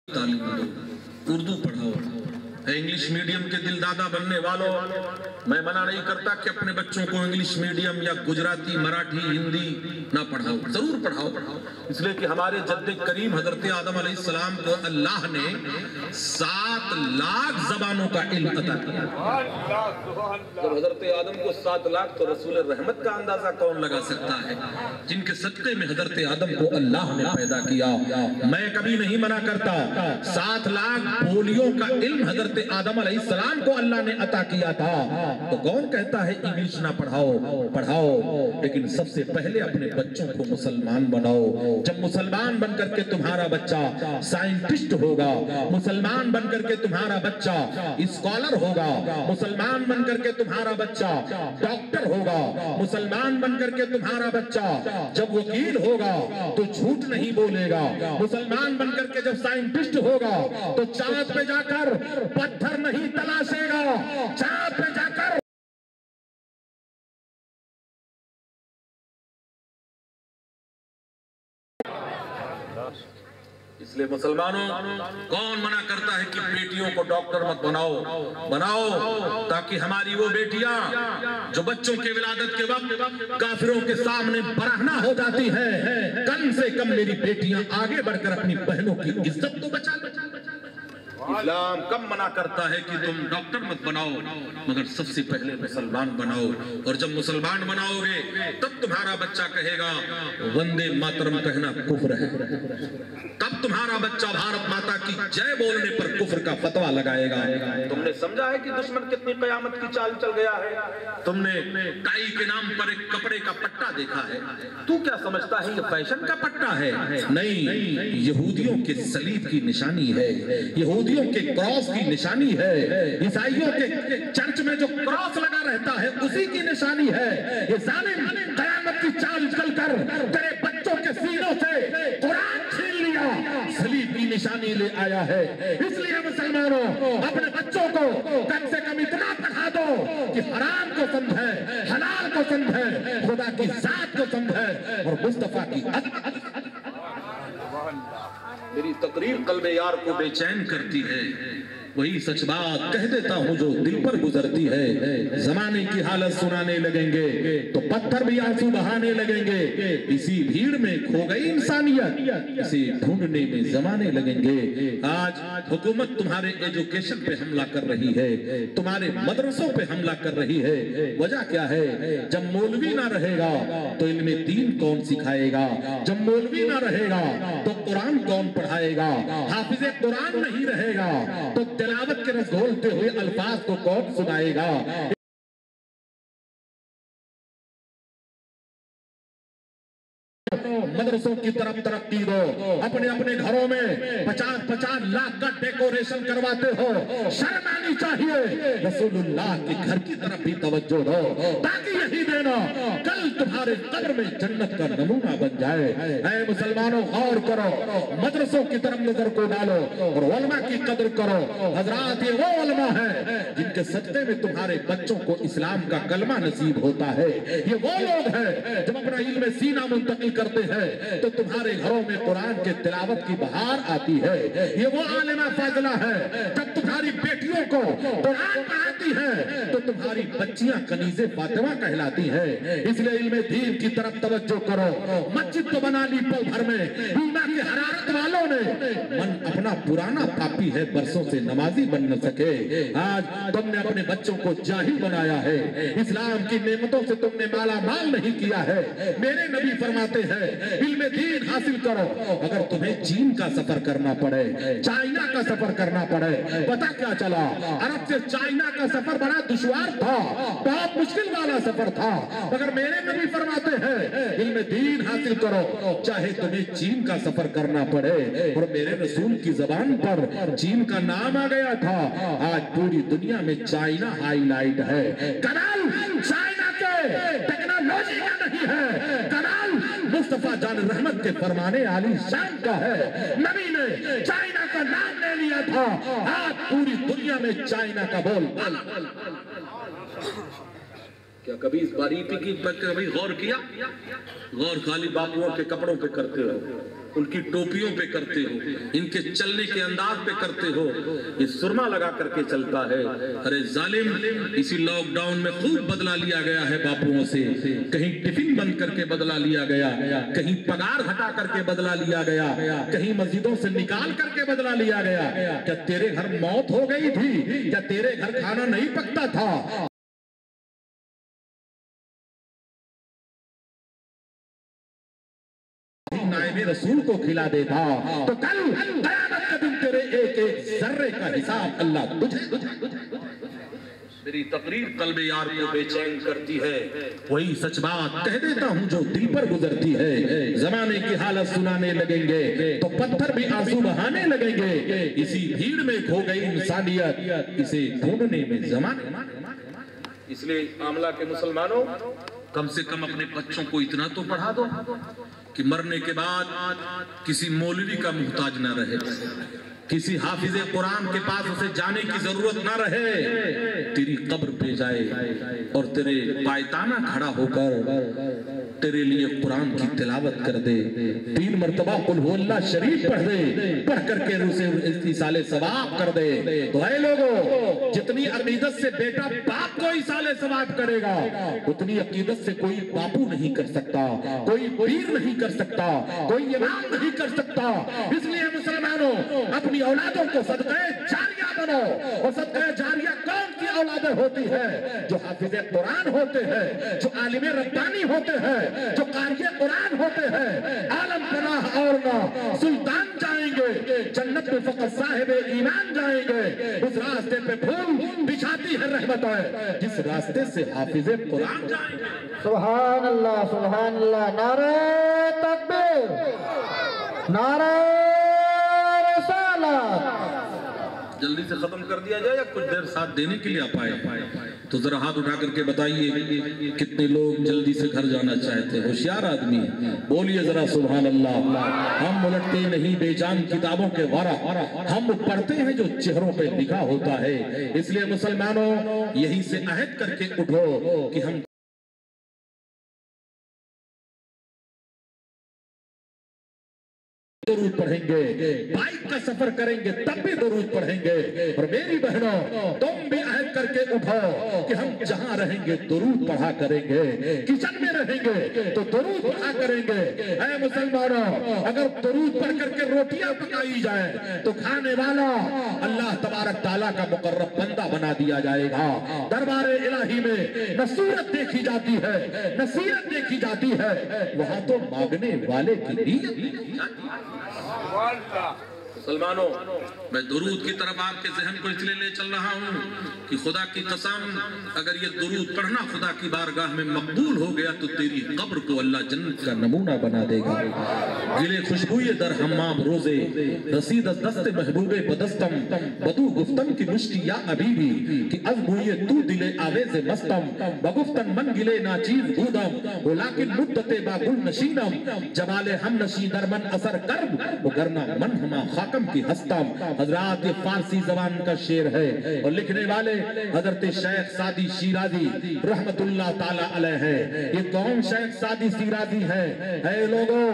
تعلیم دو، اردو پڑھاؤ۔ English medium کے دل دادا بننے والوں، میں منع نہیں کرتا کہ اپنے بچوں کو انگلش میڈیم یا گجراتی، مراٹھی، ہندی نہ پڑھاؤ، ضرور پڑھاؤ، اس لیے کہ ہمارے جد کریم حضرت آدم علیہ السلام کو اللہ نے 7 لاکھ زبانوں کا علم عطا کیا۔ جب حضرت آدم کو 7 لاکھ تو رسول رحمت کا اندازہ کون لگا سکتا ہے، جن کے صدقے میں حضرت آدم کو اللہ نے پیدا کیا۔ میں کبھی نہیں منع کرتا، 7 لاکھ بولیوں کا علم حضرت آدم علیہ السلام کو اللہ نے عطا کیا تھا، تو کون کہتا ہے انگلش نہ پڑھاؤ؟ پڑھاؤ، لیکن سب سے پہلے اپنے بچوں کو مسلمان بناؤ۔ جب مسلمان بن کر کے تمہارا بچہ سائنٹسٹ ہوگا، مسلمان بن کر کے تمہارا بچہ اسکالر ہوگا، مسلمان بن کر کے تمہارا بچہ ڈاکٹر ہوگا، مسلمان بن کر کے تمہارا بچہ جب وکیل ہوگا تو جھوٹ نہیں بولے گا، مسلمان بن کر کے جب سائنٹسٹ ہوگا تو چاند پہ جا کر پتھر نہیں تلاشے گا، چاند پہ جا کر اس لیے مسلمانوں، کون منع کرتا ہے کہ بیٹیوں کو ڈاکٹر مت بناؤ تاکہ ہماری وہ بیٹیاں جو بچوں کے ولادت کے وقت کافروں کے سامنے برہنہ ہو جاتی ہیں، کم سے کم میری بیٹیاں آگے بڑھ کر اپنی بہنوں کی عزت تو بچا لیں۔ اسلام کم منع کرتا ہے کہ تم ڈاکٹر مت بناؤ، مگر سب سے پہلے مسلمان بناؤ، اور جب مسلمان بناؤ گے تب تمہارا بچہ کہے گا وندے ماترم کہنا کفر ہے، تب تمہارا بچہ بھارت ماتا کی جے بولنے پر کفر کا فتویٰ لگائے گا۔ تم نے سمجھا ہے کہ دشمن کتنی قیامت کی چال چل گیا ہے؟ تم نے ٹائی کے نام پر ایک کپڑے کا پٹا دیکھا ہے، تو کیا سمجھتا ہے یہ فیشن کا پٹا ہے؟ نہیں، یہودیوں کے صلیب کی نشانی ہے، یہودیوں کے کراس کی نشانی ہے، عیسائیوں کے چرچ میں جو کراس لگا رہتا ہے اسی کی نشانی ہے۔ یہ ظالم قیامت کی چال چل کر تیرے بچوں کے سینوں سے قرآن چھین لیا، صلیب کی نشانی لے آیا ہے۔ اس لیے مسلمانوں، اپنے بچوں کو کم سے کم اتنا پڑھا دو کہ حرام کو سمجھے، حلال کو سمجھے، خدا کی ذات کو سمجھے اور مصطفیٰ کی میری تقریر قلب یار کو بے چین کرتی ہے، وہی سچ بات کہہ دیتا ہوں جو دل پر گزرتی ہے۔ زمانے کی حالت سنانے لگیں گے تو پتھر بھی آنسو بہانے لگیں گے، اسی بھیڑ میں کھو گئی انسانیت، اسے ڈھونڈنے میں زمانے لگیں گے۔ آج حکومت تمہارے ایجوکیشن پہ حملہ کر رہی ہے، تمہارے مدرسوں پہ حملہ کر رہی ہے، وجہ کیا ہے؟ جب مولوی نہ رہے گا تو علم دین کون سکھائے گا؟ جب مولوی نہ رہے گا تو قرآن کون پڑھائے گا؟ حافظ قرآن نہیں رہے گا تو تلاوت کے رس گھولتے ہوئے الفاظ کو کون سنائے گا؟ مدرسوں کی طرف ترقی دو، اپنے اپنے گھروں میں 50 لاکھ کا ڈیکوریشن کرواتے ہو، شرم آنی چاہیے۔ رسول اللہ کے گھر کی طرف بھی توجہ دو تاکہ یہی دینا کل تمہارے قبر میں جنت کا نمونہ بن جائے۔ اے مسلمانوں، غور کرو، مدرسوں کی طرف نظر کو ڈالو اور علماء کی قدر کرو۔ حضرات، یہ وہ علماء ہیں جن کے صدقے میں تمہارے بچوں کو اسلام کا کلمہ نصیب ہوتا ہے۔ یہ وہ لوگ ہیں جب اپنا علم سینہ منتقل کرتے ہیں تو تمہارے گھروں میں قرآن کے تلاوت کی بہار آتی ہے۔ یہ وہ عالمہ فاضلہ ہے جب تمہاری بیٹیوں کو قرآن پڑھاتی ہے تو تمہاری بچیاں کنیز فاطمہ کہلاتی ہیں۔ اس لیے علم دین کی طرف توجہ کرو۔ مسجد تو بنا لی پل بھر میں، بیمہ کی حرارت والوں نے من اپنا پرانا پاپی ہے، برسوں سے نمازی بن نہ سکے۔ آج تم نے اپنے بچوں کو جاہل بنایا ہے، اسلام کی نعمتوں سے تم نے مالا مال نہیں کیا ہے۔ میرے نبی فرماتے ہیں علم دین حاصل کرو، اگر تمہیں چین کا سفر کرنا پڑے، چائنا کا سفر کرنا پڑے۔ پتہ کیا چلا؟ عرب سے چائنا کا سفر بڑا دشوار تھا، بہت مشکل والا سفر تھا، مگر میرے نبی فرماتے ہیں علم دین حاصل کرو چاہے تمہیں چین کا سفر کرنا پڑے۔ اور میرے رسول کی زبان پر چین کا نام آ گیا تھا۔ آج پوری دنیا میں چائنا ہائی لائٹ ہے۔ کنال چائنا کے ٹیکنالوجی کا نہیں ہے، کنال مصطفیٰ جان رحمت کے فرمانے عالی شان کا ہے۔ نبی نے چائنا کا نام لے لیا تھا، آج پوری دنیا میں چائنا کا بول۔ کیا کبھی اس باریکی کی کبھی غور کیا؟ غور خالی باقیوں کے کپڑوں پہ کرتے ہو۔ ان کی ٹوپیوں پہ کرتے ہو، ان کے چلنے کے انداز پہ کرتے ہو، یہ سرما لگا کر کے چلتا ہے۔ ارے ظالم، اسی لاک ڈاؤن میں خوب بدلہ لیا گیا ہے باپوؤں سے، کہیں ٹفن بند کر کے بدلہ لیا گیا، کہیں پگار ہٹا کر کے بدلہ لیا گیا، کہیں مسجدوں سے نکال کر کے بدلہ لیا گیا۔ کیا تیرے گھر موت ہو گئی تھی؟ کیا تیرے گھر کھانا نہیں پکتا تھا؟ نائب رسول کو کھلا دیتا تو کل قیامت کے دن تیرے ایک ایک ذرے کا حساب اللہ تجھے۔ میری تقریر قلب یار کو بے چین کرتی ہے، وہی سچ بات کہہ دیتا ہوں جو دل پر گزرتی ہے۔ زمانے کی حالت سنانے لگیں گے تو پتھر بھی آنسو بہانے لگیں گے، اسی بھیڑ میں کھو گئی انسانیت، اسے ڈھونڈنے میں زمانے۔ اس لیے عاملہ کے مسلمانوں، کم سے کم اپنے بچوں کو اتنا تو پڑھا دو کہ مرنے کے بعد کسی مولوی کا محتاج نہ رہے، کسی حافظ قرآن کے پاس اسے جانے کی ضرورت نہ رہے، تیری قبر پہ جائے اور تیرے پائتانہ کھڑا ہو کر تیرے لیے قرآن کی تلاوت کر دے، 3 مرتبہ قل هو اللہ شریف پڑھ دے، پڑھ کر کے اسے ایصال ثواب کر دے۔ تو اے لوگوں، جتنی عقیدت سے بیٹا باپ کو ایصال ثواب کرے گا، اتنی عقیدت سے کوئی باپو نہیں کر سکتا، کوئی پیر نہیں کر سکتا، کوئی امام نہیں کر سکتا۔ اس لیے مسلمانوں، اپنی اولادوں کو صدقہ جاریہ بنو، اور صدقہ جاریہ کون سی اولادیں ہوتی ہے؟ جو حافظ قرآن ہوتے ہیں، جو عالم ربانی ہوتے ہیں، جو قاری قرآن ہوتے ہیں۔ عالم پناہ اور نہ سلطان جائیں گے، جنت میں فقط صاحب ایمان جائیں گے۔ اس راستے پہ پھول بچھاتی ہے رحمتیں، جس راستے سے حافظ قرآن جائیں گے۔ سبحان اللہ، سبحان اللہ، نعرہ تکبیر، نعرہ رسالت۔ جلدی سے ختم کر دیا جائے یا کچھ دیر ساتھ دینے کے لیے آپ آئے؟ تو ذرا ہاتھ اٹھا کر کے بتائیے کتنے لوگ جلدی سے گھر جانا چاہتے ہیں؟ ہوشیار آدمی بولیے ذرا سبحان اللہ۔ ہم الٹتے نہیں بے جان کتابوں کے وارا، ہم پڑھتے ہیں جو چہروں پہ لکھا ہوتا ہے۔ اس لیے مسلمانوں، یہی سے عہد کر کے اٹھو کہ ہم درود پڑھیں گے، بائک کا سفر کریں گے تب بھی درود پڑھیں گے۔ اور میری بہنوں، تم بھی عہد کر کے اٹھو کہ ہم جہاں رہیں گے درود پڑھا کریں گے، کچن میں رہیں گے تو درود پڑھا کریں گے۔ اے مسلمانوں، اگر درود پڑھ کر کے روٹیاں پکائی جائیں تو کھانے والا اللہ تبارک تعالیٰ کا مقرب بندہ بنا دیا جائے گا۔ دربار الہی میں نصیحت دیکھی جاتی ہے، نصیحت دیکھی جاتی ہے، وہاں تو مانگنے والے کی نیت۔ مسلمانوں، میں درود کی طرف آپ کے ذہن کو اس لیے لے چل رہا ہوں کہ خدا کی قسم، اگر یہ درود پڑھنا خدا کی بارگاہ میں مقبول ہو گیا تو تیری قبر کو اللہ جنت کا نمونہ بنا دے گا۔ گلے خوشبوئے در حمام روزے، رسید از دست محبوب بدستم، بدو گفتم کی مشتی یا عبیبی، کہ از بوئے تو دل آویز مستم، بگفتن من گلے ناچیز بودم، ولیکن مدت با گل نشینم، جمال ہم نشی در من اثر کرب، وگرنہ من ہما خاکم کی ہستم۔ حضرات، یہ فارسی زبان کا شعر ہے اور لکھنے والے حضرت شیخ سعدی شیرازی رحمت اللہ تعالی علیہ ہے۔ یہ کون شیخ سعدی شیرازی ہے؟ اے لوگوں،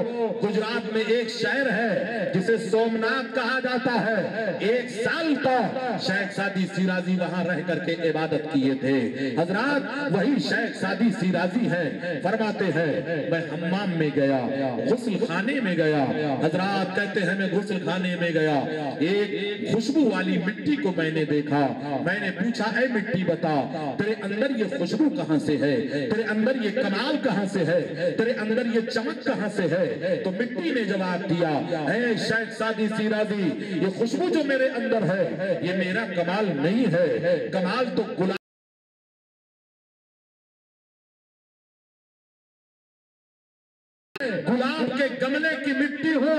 گجرات میں ایک شہر ہے جسے سومناتھ کہا جاتا ہے۔ 1 سال کا شیخ سعدی شیرازی وہاں رہ کر کے عبادت کیے تھے۔ حضرات، وہی شیخ سعدی شیرازی ہے، فرماتے ہیں میں حمام میں گیا، غسل خانے میں گیا۔ حضرات کہتے ہیں میں غسل خانے میں گیا، ایک خوشبو والی مٹی کو میں نے دیکھا۔ میں نے پوچھا اے مٹی بتا، تیرے اندر یہ خوشبو کہاں سے ہے؟ تیرے اندر یہ کمال کہاں سے ہے؟ تیرے اندر یہ چمک کہاں سے ہے؟ تو مٹی نے جواب دیا، اے شیخ سعدی شیرازی، یہ خوشبو جو میرے اندر ہے یہ میرا کمال نہیں ہے، کمال تو گلاب کے گملے کی مٹی ہو۔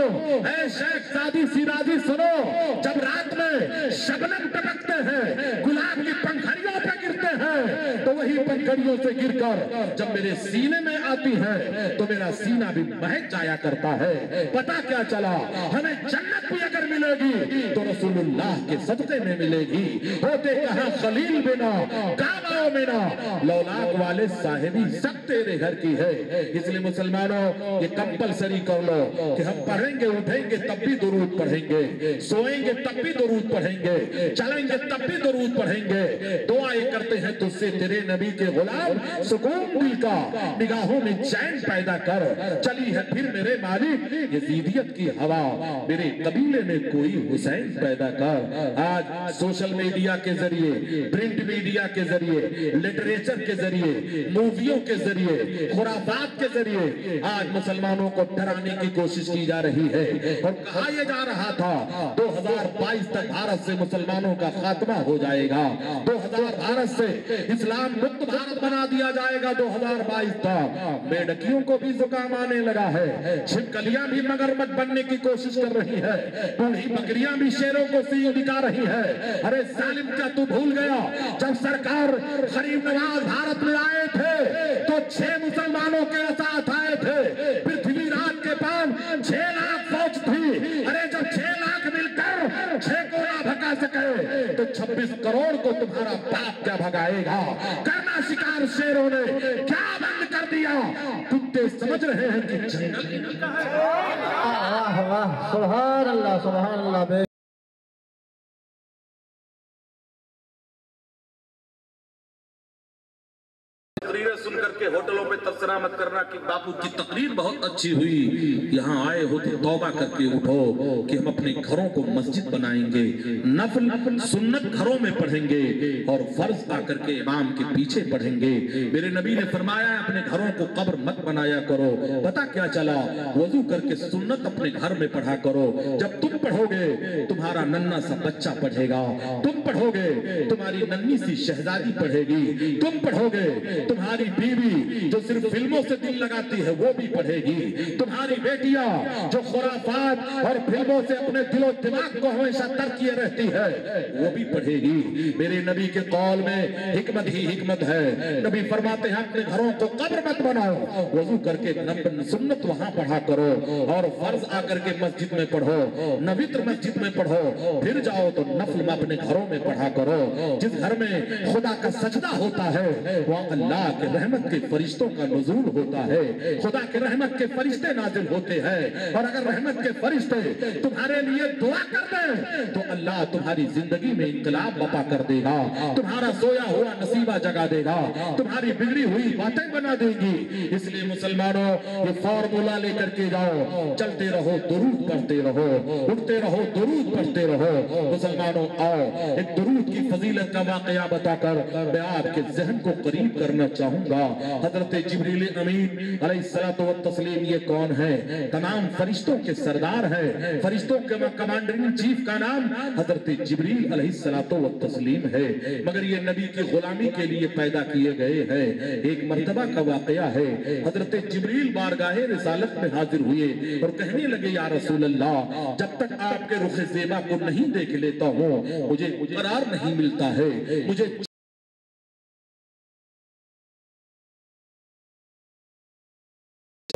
اے شیخ سعدی شیرازی سنو، جب رات میں شبنم ٹپکتے ہیں، گلاب کی پنکھڑیوں پہ گرتے ہیں، تو وہی پنکھڑیوں سے گر کر جب میرے سینے میں آتی ہے تو میرا سینہ بھی مہک جایا کرتا ہے۔ پتہ کیا چلا؟ ہمیں جنت بھی اگر مل ملے گی تو رسولullah کے صدقے میں ملے گی. ہوتے کہاں خلیل بنا کعبہ بنا لولاک والے صاحبی سب تیرے گھر کی ہے. اس لیے مسلمانوں یہ کمپلسری کر لو کہ ہم پڑھیں گے اٹھیں گے تب بھی درود پڑھیں گے, سوئیں گے تب بھی درود پڑھیں گے, چلیں گے تب بھی درود پڑھیں گے. دعائیں کرتے ہیں تجھ سے تیرے نبی کے غلام, سکون دل کا نگاہوں میں چین پیدا کر. چلی ہے پھر میرے مالک یزیدیت کی ہوا, میرے قبیلے میں کوئی حسین پیدا کر. آج سوشل میڈیا کے ذریعے, پرنٹ میڈیا کے ذریعے, لٹریچر کے ذریعے, موویوں کے ذریعے, خرافات کے ذریعے آج مسلمانوں کو ڈرانے کی کوشش کی جا رہی ہے. اور کہا یہ جا رہا تھا 2022 تک بھارت سے مسلمانوں کا خاتمہ ہو جائے گا, 2000 سے اسلام مکت بھارت بنا دیا جائے گا. 2022 تک بیڈکیوں کو بھی زکام آنے لگا ہے, چھپکلیاں بھی مگرمچھ بننے کی کوشش کر رہی ہے, بوڑھی بکریاں بھی شیروں کو سینگ دکھا رہی ہے. ارے ظالم کیا تو بھول گیا جب سرکار غریب نواز بھارت میں آئے تھے تو 6 مسلمانوں کے ساتھ آئے تھے, پرتھوی راج کے پاس 6 لاکھ فوج تھی. ارے جب 6 لاکھ مل کر 6 کو نہ بھگا سکے تو 26 کروڑ کو تمہارا باپ کیا بھگائے گا. کرنا شکار شیروں نے کیا بند کر دیا, کتے سمجھ رہے ہیں کہ جنگل کا ہے. واہ واہ, سبحان اللہ سبحان اللہ. تقریریں سن کر کے ہوٹلوں پہ تبصرہ مت کرنا کہ باپو کی تقریر بہت اچھی ہوئی, یہاں آئے ہو تو توبہ کر کے اٹھو کہ ہم اپنے گھروں کو مسجد بنائیں گے, نفل سنت گھروں میں پڑھیں گے اور فرض آ کر کے امام کے پیچھے پڑھیں گے. میرے نبی نے فرمایا اپنے گھروں کو قبر مت بنایا کرو. پتہ کیا چلا, وضو کر کے سنت اپنے گھر میں پڑھا کرو. جب تم پڑھو گے تمہارا ننھا سا بچہ پڑھے گا, تم پڑھو گے تمہاری ننھی سی شہزادی پڑھے گی, تم پڑھو گے تمہاری بیوی جو صرف فلموں سے دل لگاتی ہے وہ بھی پڑھے گی, تمہاری بیٹیاں جو خرافات اور فلموں سے اپنے دل و دماغ کو ہمیشہ ترک کیے رہتی ہے وہ بھی پڑھے گی. میرے نبی کے قول میں حکمت ہی حکمت ہے. نبی فرماتے ہیں اپنے گھروں کو قبر مت بناؤ, وضو کر کے سنت وہاں پڑھا کرو اور فرض آ کر کے مسجد میں پڑھو, نویتر مسجد میں پڑھو, پھر جاؤ تو نفل اپنے گھروں میں پڑھا کرو. جس گھر میں خدا کا سجدہ ہوتا ہے وہاں اللہ کے رحمت کے فرشتوں کا نزول ہوتا ہے, خدا کے رحمت کے فرشتے نازل ہوتے ہیں. اور اگر رحمت کے فرشتے تمہارے لیے دعا کر دیں تو اللہ تمہاری زندگی میں انقلاب بپا کر دے گا, تمہارا سویا ہوا نصیبہ جگا دے گا, تمہاری بگڑی ہوئی باتیں بنا دے گی. اس لیے مسلمانوں یہ فارمولا لے کر کے جاؤ, چلتے رہو درود پڑھتے رہو, اٹھتے رہو درود پڑھتے رہو. مسلمانوں آؤ ایک درود کی فضیلت کا واقعہ بتا کر میں آپ کے ذہن کو قریب کرنا چاہوں گا. حضرت جبریل امین علیہ الصلوۃ والتسلیم یہ کون ہے؟ تمام فرشتوں کے سردار ہیں, فرشتوں کے کمانڈر ان چیف کا نام حضرت جبریل علیہ الصلوۃ والتسلیم ہے, مگر یہ نبی کی غلامی کے لیے پیدا کیے گئے ہیں. ایک مرتبہ کا واقعہ ہے, حضرت جبریل بارگاہ رسالت میں حاضر ہوئے اور کہنے لگے یا رسول اللہ جب تک آپ کے رخ زیبا کو نہیں دیکھ لیتا ہوں مجھے قرار نہیں ملتا ہے, مجھے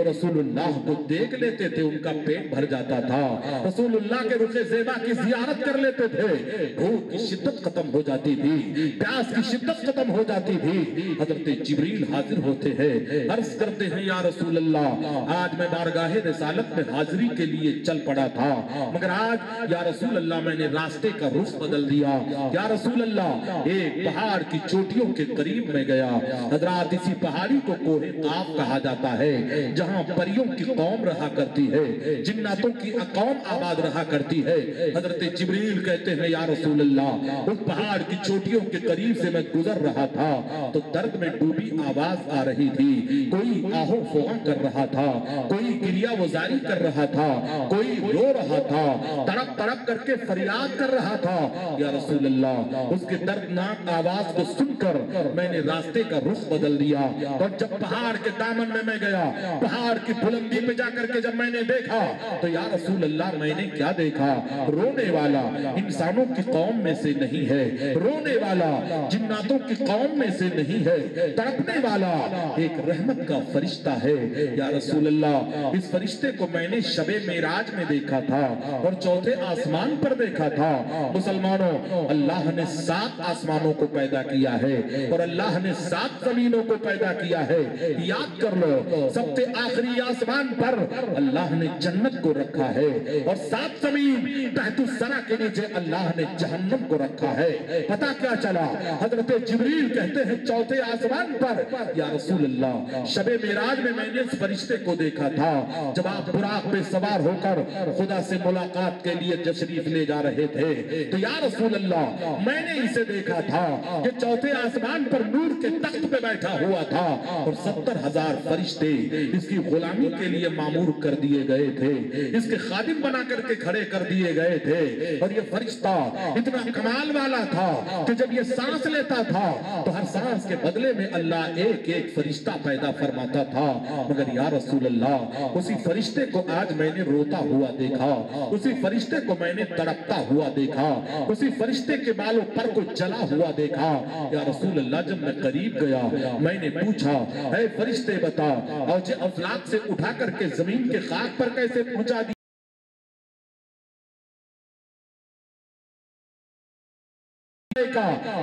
رسول اللہ کو دیکھ لیتے تھے ان کا پیٹ بھر جاتا تھا, رسول اللہ کے رخ زیبا کی زیارت کر لیتے تھے, بھوک کی شدت ختم ہو جاتی تھی, پیاس کی شدت ختم ہو جاتی تھی. حضرت جبریل حاضر ہوتے ہیں, عرض کرتے ہیں یا رسول اللہ آج میں بارگاہ رسالت میں حاضری کے لیے چل پڑا تھا, مگر آج یا رسول اللہ میں نے راستے کا رخ بدل دیا. یا رسول اللہ ایک پہاڑ کی چوٹیوں کے قریب میں گیا, حضرات اسی پہاڑی کو کوہ قاف کہا جاتا ہے جہاں پریوں کی قوم رہا کرتی ہے, جناتوں کی قوم آباد رہا کرتی ہے. حضرت جبریل کہتے ہیں یا رسول اللہ اس پہاڑ کی چوٹیوں کے قریب سے میں گزر رہا تھا تو درد میں ڈوبی آواز آ رہی تھی, کوئی آہو فغاں کر رہا تھا, کوئی گریہ وزاری کر رہا تھا, کوئی رو رہا تھا, تڑپ تڑپ کر کے فریاد کر رہا تھا. یا رسول اللہ اس کے دردناک آواز کو سن کر میں نے راستے کا رخ بدل دیا اور جب پہاڑ کے دامن میں گیا, پہاڑ पहाड़ की बुलंदी पे जाकर के जब मैंने देखा तो या रसूल अल्लाह मैंने क्या देखा, रोने वाला इंसानों की कौम में से नहीं है, रोने वाला जिन्नातों की कौम में से नहीं है, तड़पने वाला एक रहमत का फरिश्ता है। या रसूल अल्लाह, इस फरिश्ते को मैंने शबे मेराज में देखा था और चौथे आसमान पर देखा था। मुसलमानों, अल्लाह ने 7 आसमानों को पैदा किया है और अल्लाह ने 7 जमीनों को पैदा किया है। याद कर लो, सबसे आखिरी आसमान पर अल्लाह ने जन्नत को रखा है और 7 जमीन तहतुस सरा के नीचे अल्लाह ने जहन्नम को रखा है। पता क्या चला, हजरत जिब्रील कहते हैं चौथे आसमान पर, या रसूल अल्लाह, शबे मेराज में मैंने इस फरिश्ते को देखा था जब आप बुराक पे सवार होकर खुदा से मुलाकात के लिए तशरीफ ले जा रहे थे। तो या रसूल अल्लाह, मैंने इसे देखा था कि चौथे आसमान पर नूर के तख्त पे बैठा हुआ था और 70,000 फरिश्ते इसकी गुलामी के लिए मामूर कर दिए गए थे, इसके खादिम बना करके खड़े कर दिए गए थे। और ये फरिश्ता इतना कमाल वाला था कि जब ये सांस लेता था तो हर सांस के बदले में अल्लाह एक एक फरिश्ता पैदा फरमाता था। मगर या रसूल अल्लाह, उसी फरिश्ते को आज मैंने रोता हुआ देखा, उसी फरिश्ते को मैंने तड़पता हुआ देखा, उसी फरिश्ते के बालों पर को जला हुआ देखा। या रसूल अल्लाह, जब मैं करीब गया मैंने पूछा, ऐ फरिश्ते बता, और जे अफलाक से उठा करके जमीन के खाक पर कैसे पहुंचा दिया?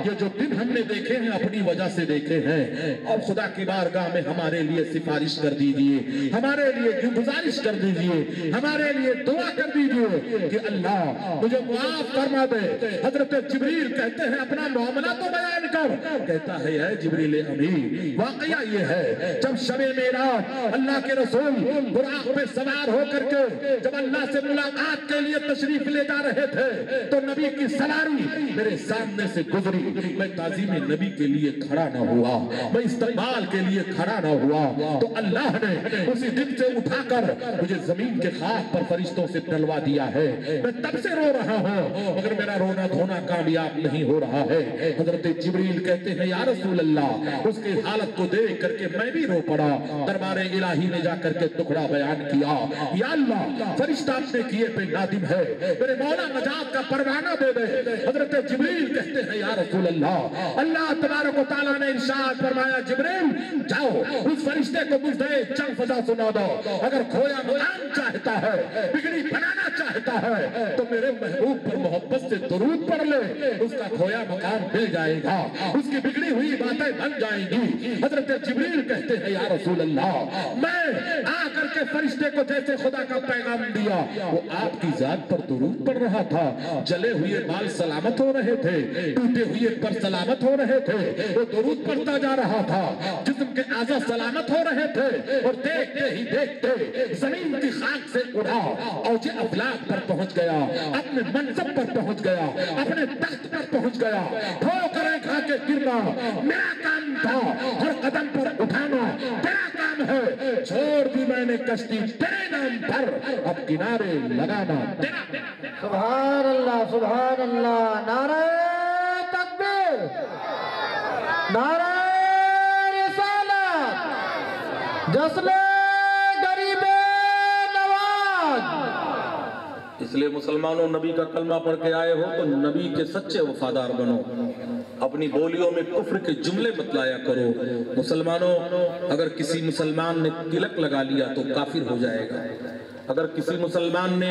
ये जो दिन हमने देखे हैं अपनी वजह से देखे हैं। अब खुदा की बारगाह में हमारे लिए सिफारिश कर दीजिए, हमारे लिए गुजारिश कर दीजिए, हमारे लिए दुआ कर दीजिए कि अल्लाह मुझे माफ फरमा दे। हजरत जिब्रील कहते हैं अपना मामला तो बयान कर। कहता है, ऐ जिब्रील अमीन, वाकया ये है जब शबे मेराज अल्लाह के रसूल बुराक पे सवार होकर के जब अल्लाह से मुलाकात के लिए तशरीफ ले जा रहे थे तो नबी की सवारी मेरे सामने से गुजरी। मैं ताज़ीम नबी के लिए खड़ा ना हुआ, मैं इस्तकबाल के लिए खड़ा ना हुआ, तो अल्लाह ने उसी दिन से उठाकर मुझे जमीन के खाक पर फरिश्तों से टलवा दिया है। मैं तब से रो रहा हूँ मगर मेरा रोना धोना कामयाब नहीं हो रहा है। हजरत जिब्रील कहते हैं, या रसूल अल्लाह, उसकी हालत को देख करके मैं भी रो पड़ा। दरबारे इलाही ने जाकर के टुकड़ा बयान किया, या अल्लाह, फरिश्ता अपने किए पे नादिम है, मेरे मौला नजात का परवाना दे दे। हजरत जिब्रील कहते हैं, या रसूल अल्लाह, अल्लाह तबारक व तआला ने इरशाद फरमाया, जिब्रील जाओ उस फरिश्ते को मुझे चंद फजा सुना दो। अगर खोया मकान चाहता है, बिगड़ी बनाना चाहता है तो मेरे महबूब पर मोहब्बत से दुरूद पढ़ ले, उसका खोया मकान मिल जाएगा, उसकी बिगड़ी हुई बातें बन जाएंगी। हजरत जिब्रील कहते हैं, या रसूल अल्लाह, मैं आकर के फरिश्ते को जैसे खुदा का पैगाम दिया, वो आपकी जात पर दुरूद पढ़ रहा था। जले हुए बाल सलामत हो रहे थे, टूटे हुए पर सलामत हो रहे थे, वो दुरूद पढ़ता जा रहा था। जिस्म के आज़ा सलामत हो रहे थे और देखते ही देखते जमीन की खाक से उड़ा और जे अफलाक पर पहुंच गया, अपने मनसब पर पहुंच गया, अपने तख्त पर पहुंच गया। ठोकरें खा के गिरना मेरा काम था, हर कदम पर उठाना तेरा काम है। छोड़ दी मैंने कश्ती तेरे नाम पर, अब किनारे लगाना तेरा। सुभान अल्लाह, सुभान अल्लाह। नारे तकबीर, नारे रिसालत, जश्न गरीबे नवाज। इसलिए मुसलमानों, नबी का कलमा पढ़ के आए हो तो नबी के सच्चे वफादार बनो, अपनी बोलियों में कुफ्र के जुमले मत लाया करो। मुसलमानों, अगर किसी मुसलमान ने तिलक लगा लिया तो काफिर हो जाएगा। अगर किसी मुसलमान ने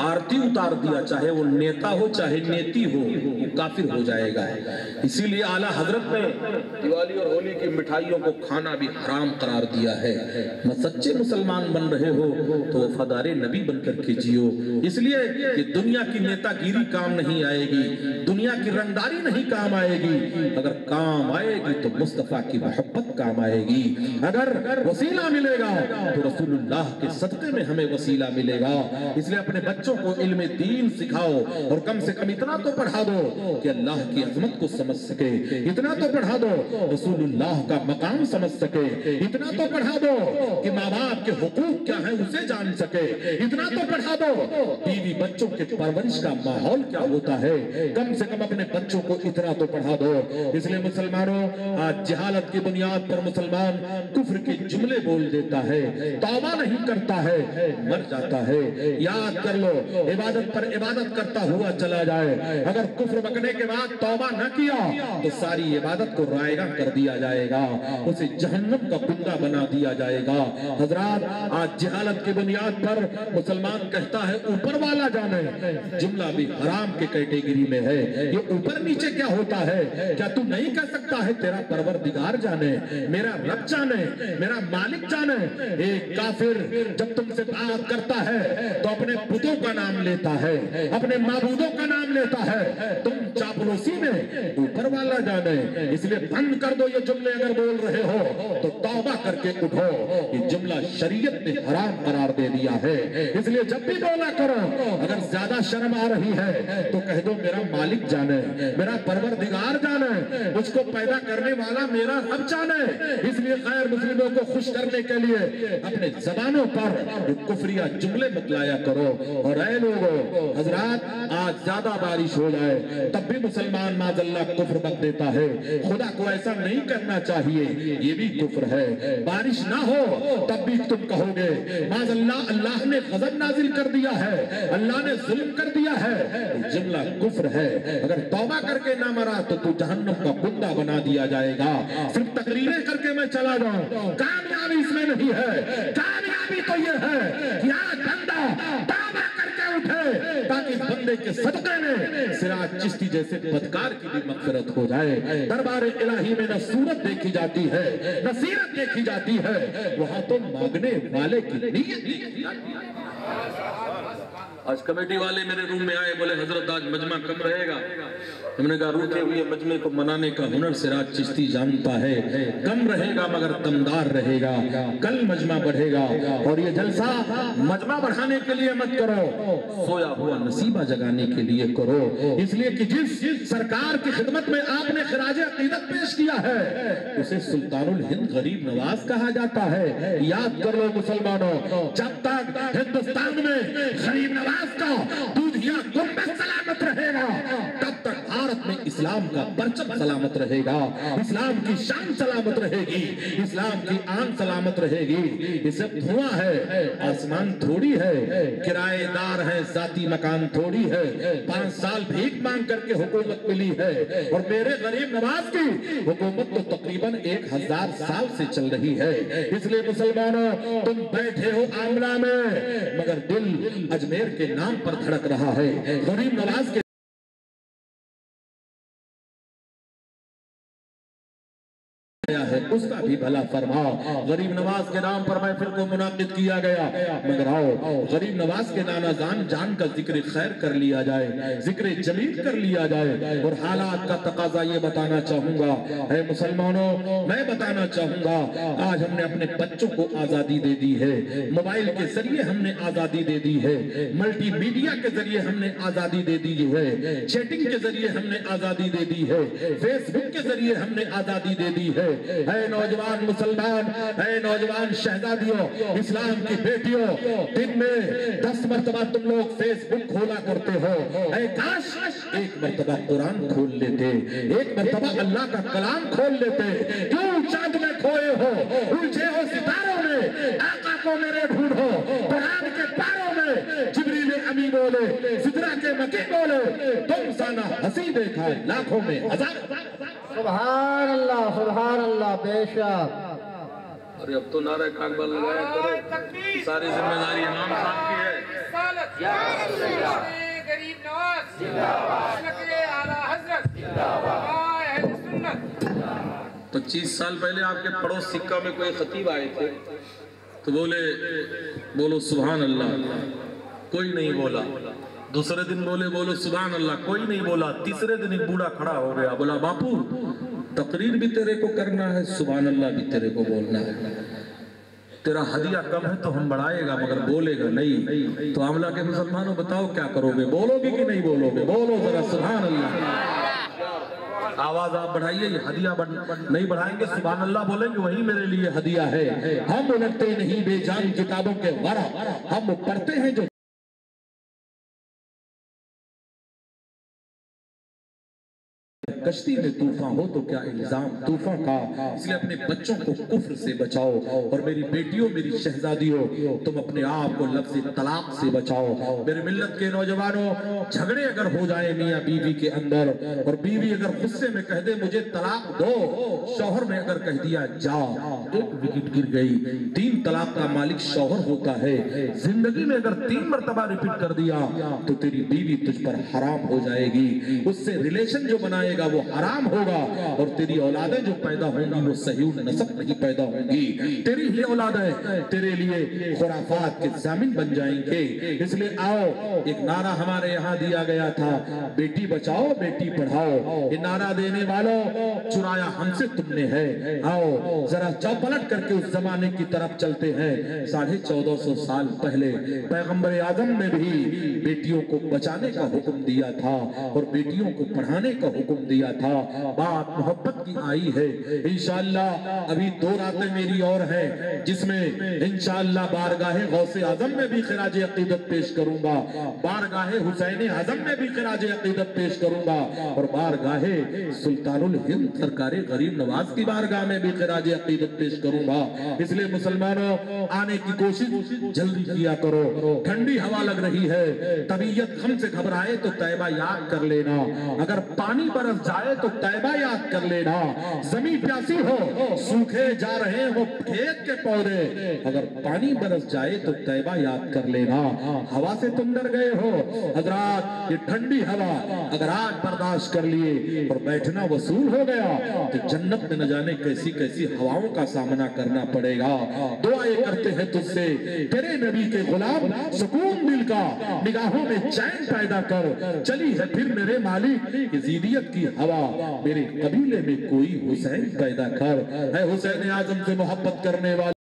आरती उतार दिया, चाहे वो नेता हो चाहे नेती हो, वो काफिर हो जाएगा। इसीलिए आला हजरत ने दिवाली और होली की मिठाइयों को खाना भी हराम करार दिया है। न सच्चे मुसलमान बन रहे हो तो वफादार नबी बनकर के जियो। इसलिए कि दुनिया की नेतागिरी काम नहीं आएगी, दुनिया की रंगदारी नहीं काम आएगी। अगर काम आएगी तो मुस्तफा की मोहब्बत काम आएगी। अगर वसीला मिलेगा तो रसूलुल्लाह के सदक़े में हमें वसीला मिलेगा। इसलिए अपने बच्चों को इल्म दीन सिखाओ और कम से कम इतना तो पढ़ा दो कि अल्लाह की अजमत को समझ सके, इतना तो पढ़ा दो रसूलुल्लाह का मकाम समझ सके, इतना तो पढ़ा दो कि माँ बाप के हुकूक क्या है उसे जान सके, इतना तो पढ़ा दो बीवी बच्चों के परवरिश का माहौल क्या होता है, कम से कम अपने बच्चों को इतना तो पढ़ा दो। इसलिए मुसलमानों, आज जहालत की बुनियाद पर मुसलमान कुफ्र के जुमले बोल देता है, तौबा नहीं करता है, मर जाता है। याद कर लो, इबादत पर इबादत करता हुआ चला जाए, अगर कुफ्र बकने के बाद तौबा न किया तो सारी इबादत को रायगा कर दिया जाएगा, उसे जहन्नम का कुंदा बना दिया जाएगा। हजरात, आज जहालत की बुनियाद पर मुसलमान कहता है ऊपर वाला जाने, जुमला भी हराम के कैटेगरी में है। ये ऊपर नीचे क्या होता है, क्या तू नहीं कह सकता है तेरा परवरदिगार जाने, मेरा रब जाने, मेरा मालिक जाने। एक काफिर जब तुमसे बात करता है तो अपने बुतों का नाम लेता है, अपने माबूदों का नाम लेता है, तुम चापलूसी में ऊपर वाला जाने। इसलिए बंद कर दो ये जुमले, अगर बोल रहे हो तो तौबा करके उठो। ये जुमला शरीयत ने हराम करार दे दिया है। इसलिए जब भी बोला करो, अगर ज्यादा शर्म आ रही है तो कह दो मेरा मालिक जाने, मेरा परवरदिगार जाने, मुझको पैदा करने वाला मेरा रब जाने। इसलिए गैर मुस्लिमों को खुश करने के लिए अपने जबानों पर कुफरिया जुमले मत लाया करो। और ऐ लोगों, हजरात, आज ज्यादा बारिश हो जाए तब भी मुसलमान माज़अल्लाह कुफ्र बक देता है। खुदा को ऐसा नहीं करना चाहिए, ये भी कुफ्र है। बारिश ना हो तब भी तुम कहोगे माज़अल्लाह अल्लाह ने गजब नाजिल कर दिया है, अल्लाह ने जुल्म कर दिया है, जुमला कुफ्र है। अगर तौबा करके ना मरा तो तू जहन्नम का कुंदा बना दिया जाएगा। सिर्फ तकरीरें करके मैं चला जाऊं, कामयाबी इसमें नहीं है। कामयाबी तो ये है कि आज बंदा तौबा करके उठे ताकि बंदे के सदक़े में सिराज चिश्ती जैसे बदकार की भी मग़फ़िरत हो जाए। दरबार इलाही में न सूरत देखी जाती है न सीरत देखी जाती है, वहां तो मांगने वाले की नीयत देखी जाती है। आज कमेटी वाले मेरे रूम में आए, बोले हजरत आज मजमा कम रहेगा। हमने कहा रूठे हुए मजमे को मनाने का हुनर सिराज चिश्ती जानता है, कम रहेगा मगर दमदार रहेगा। कल मजमा बढ़ेगा और ये जलसा मजमा बढ़ाने के लिए मत करो, सोया हुआ नसीबा जगाने के लिए करो। इसलिए कि जिस सरकार की खिदमत में आपने खिराज अकीदत पेश किया है उसे सुल्तानुल हिंद गरीब नवाज कहा जाता है। याद कर लो मुसलमानों, जब तक हिंदुस्तान में गरीब नवाज का दूधिया गुंबद सलामत रहेगा तब तक भारत में इस्लाम का परचम सलामत रहेगा, इस्लाम की शान सलामत रहेगी, इस्लाम की आन सलामत रहेगी। ये सब धुआं है, आसमान थोड़ी है, किराएदार है, जाती मकान थोड़ी है। 5 साल भीख मांग करके हुकूमत मिली है और मेरे गरीब नवाज की हुकूमत तो तकरीबन 1000 साल से चल रही है। इसलिए मुसलमानों, तुम बैठे हो आमला में मगर दिल अजमेर के नाम पर धड़क रहा है। गरीब नवाज के है उसका भी भला फरमाओ। गरीब नवाज के नाम पर महफिल को मुनाकिद किया गया, मगर आओ गरीब नवाज के नाना जान जान का जिक्र खैर कर लिया जाए, जिक्र जमील कर लिया जाए। और हालात का तकाजा ये बताना चाहूंगा, है मुसलमानों, मैं बताना चाहूंगा, आज हमने अपने बच्चों को आजादी दे दी है, मोबाइल के जरिए हमने आजादी दे दी है, मल्टी मीडिया के जरिए हमने आजादी दे दी है, चैटिंग के जरिए हमने आजादी दे दी है, फेसबुक के जरिए हमने आजादी दे दी है। नौजवान मुसलमान, है नौजवान शहजादियों, इस्लाम की बेटियों, दिन में 10 मरतबा तुम लोग फेसबुक खोला करते हो। काश एक मरतबा कुरान खोल लेते, एक मरतबा अल्लाह का कलाम खोल लेते। क्यों चांद में खोए हो, उलझे हो सितारों में, आका को मेरे ढूंढो। कुरान के पारों में जिब्रील अमी बोले, सिदरा के मकी बोले, तुम साना हंसी देखा लाखों में हजार। सुभान अल्लाह बेशक। अरे अब तो नारा काकबाल लगाया करो, सारी जिम्मेदारी इमाम साहब की है। गरीब नवाज आला हजरत अहले सुन्नत। 25 साल पहले आपके पड़ोस सिक्का में कोई खतीब आए थे तो बोलो सुभान अल्लाह, कोई नहीं बोला। दूसरे दिन बोलो सुभान अल्लाह, कोई नहीं बोला। तीसरे दिन एक बूढ़ा खड़ा हो गया, बोला बापू तकरीर भी तेरे को करना है, सुभान अल्लाह भी तेरे को बोलना है। तेरा हदिया कम है तो हम बढ़ाएगा मगर बोलेगा नहीं। तो आमला के मुसलमानों बताओ क्या करोगे, बोलोगे कि नहीं बोलोगे? बोलो जरा सुभान अल्लाह। आवाज आप बढ़ाइए, ये हदिया नहीं बढ़ाएंगे सुभान अल्लाह बोलेंगे वही मेरे लिए हदिया है। हम उलटते नहीं बेजान किताबों के वरा, हम पढ़ते हैं जो कश्ती में तूफान हो तो क्या इल्जाम तूफान का। इसलिए अपने बच्चों को कुफ्र से बचाओ, और मेरी बेटियों मेरी शहजादियों तुम अपने आप को लफ्ज़ तलाक से बचाओ। मेरे मिल्लत के नौजवानों, झगड़े अगर हो जाए मियाँ बीवी के अंदर, और बीवी अगर गुस्से में कह दे मुझे तलाक दो, शौहर ने अगर कह दिया जा, एक विकेट गिर गई। 3 तलाक का मालिक शौहर होता है। जिंदगी में अगर 3 मरतबा रिपीट कर दिया तो तेरी बीवी तुझ पर हराम हो जाएगी, उससे रिलेशन जो बनाएगा वो हराम होगा, और तेरी औलादें जो पैदा होंगी वो सही नस्ब नहीं पैदा होंगी। तेरी ही औलादें तेरे लिए खुराफात के जामिन बन जाएंगे। इसलिए आओ, एक नारा हमारे यहाँ दिया गया था, बेटी बचाओ बेटी पढ़ाओ। ये नारा देने वालों, चुराया हमसे तुमने है। आओ जरा चौपलट करके उस जमाने की तरफ चलते हैं। 1450 साल पहले पैगंबर आजम ने भी बेटियों को बचाने का हुक्म दिया था और बेटियों को पढ़ाने का हुक्म दिया था। बात मोहब्बत की आई है। इंशाअल्लाह अभी 2 रातें मेरी और हैं, जिसमें इंशाअल्लाह बारगाहे गौसे आजम में भी खिराज अकीदत पेश करूंगा, बारगाहे हुसैन आजम में भी खिराज अकीदत पेश करूंगा, और बारगाहे सुल्तानुल हिंद सरकार गरीब नवाज की बारगाह में भी खिराज अकीदत पेश करूंगा। इसलिए मुसलमानों, आने की कोशिश जल्दी किया करो। ठंडी हवा लग रही है, तबीयत गम से घबराए तो तैबा याद कर लेना, अगर पानी बरस जाए तो तैबा याद कर लेना। जमीन प्यासी हो, सूखे जा रहे हो खेत के पौधे, अगर पानी बरस जाए तो तैबा याद कर लेना। हवा से तुम डर गए हो हजरात, ये ठंडी हवा अगर आज बर्दाश्त कर लिए और बैठना वसूल हो गया तो जन्नत में न जाने कैसी कैसी हवाओं का सामना करना पड़ेगा। दुआएं करते हैं तुझसे तेरे नबी के गुलाम, सुकून दिल का निगाहों में चैन पैदा कर। चली है फिर मेरे मालिक यजीदियत की हवा, मेरे कबीले में कोई हुसैन पैदा कर। है हुसैन आजम से मोहब्बत करने वाले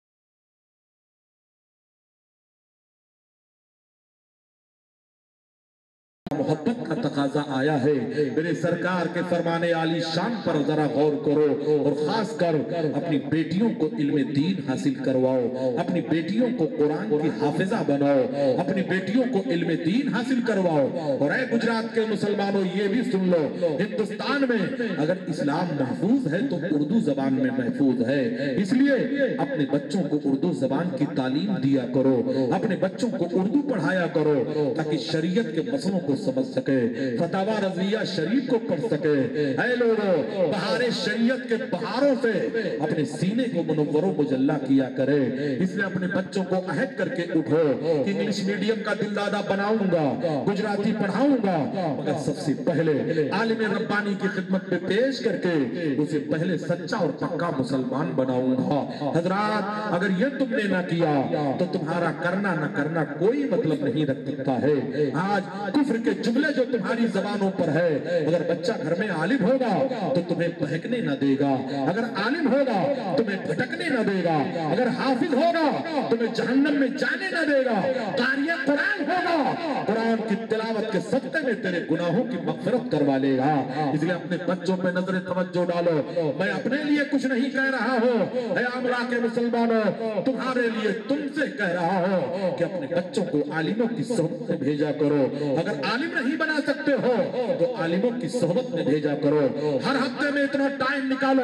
मोहब्बत का तकाजा आया है। मेरे सरकार के फरमाने आली शान पर जरा गौर करो, और खास कर अपनी बेटियों को इल्म दीन हासिल करवाओ, अपनी बेटियों को कुरान की हाफिजा बनाओ, अपनी बेटियों को इल्म दीन हासिल करवाओ। और ऐ गुजरात के मुसलमानों, ये भी सुन लो, हिंदुस्तान में अगर इस्लाम महफूज है तो उर्दू जबान में महफूज है। इसलिए अपने बच्चों को उर्दू जबान की तालीम दिया करो, अपने बच्चों को उर्दू पढ़ाया करो, ताकि शरीयत के मसलों को समझ सके, फतावा रज़िया शरीफ को पढ़ सके। ऐ लोगों, बहारे शरीयत के बहारों से अपने सीने को मुनव्वरो मुजल्ला किया करे। इसलिए अपने बच्चों को अहद करके उठो कि इंग्लिश मीडियम का दिलदादा बनाऊंगा, गुजराती पढ़ाऊंगा, मगर सबसे पहले आलिम रब्बानी की खिदमत में पेश करके उसे पहले सच्चा और पक्का मुसलमान बनाऊंगा। हजरात, अगर ये तुमने ना किया तो तुम्हारा करना ना करना कोई मतलब नहीं रख सकता है। आज कुफ्र के जुमले जो तुम्हारी जबानों पर है, अगर बच्चा घर में आलिम होगा तो तुम्हें बहकने न देगा, अगर आलिम होगा तुम्हें भटकने न देगा, अगर हाफिज होगा तुम्हें जहन्नम में जाने न देगा, कारिया कुरान होगा कुरान की तिलावत के सत्ते में तेरे गुनाहों की मग़फ़िरत करवा लेगा। इसलिए अपने बच्चों पे नजर तवज्जो डालो। मैं अपने लिए कुछ नहीं कह रहा हूँ, ऐ आमला के मुसलमानों, तुम्हारे लिए तुमसे कह रहा हूँ कि अपने बच्चों को आलिमों की सोहबत में भेजा करो। अगर आलिम नहीं बना सकते हो तो आलिमों की सोहबत में भेजा करो। हर हफ्ते में इतना टाइम निकालो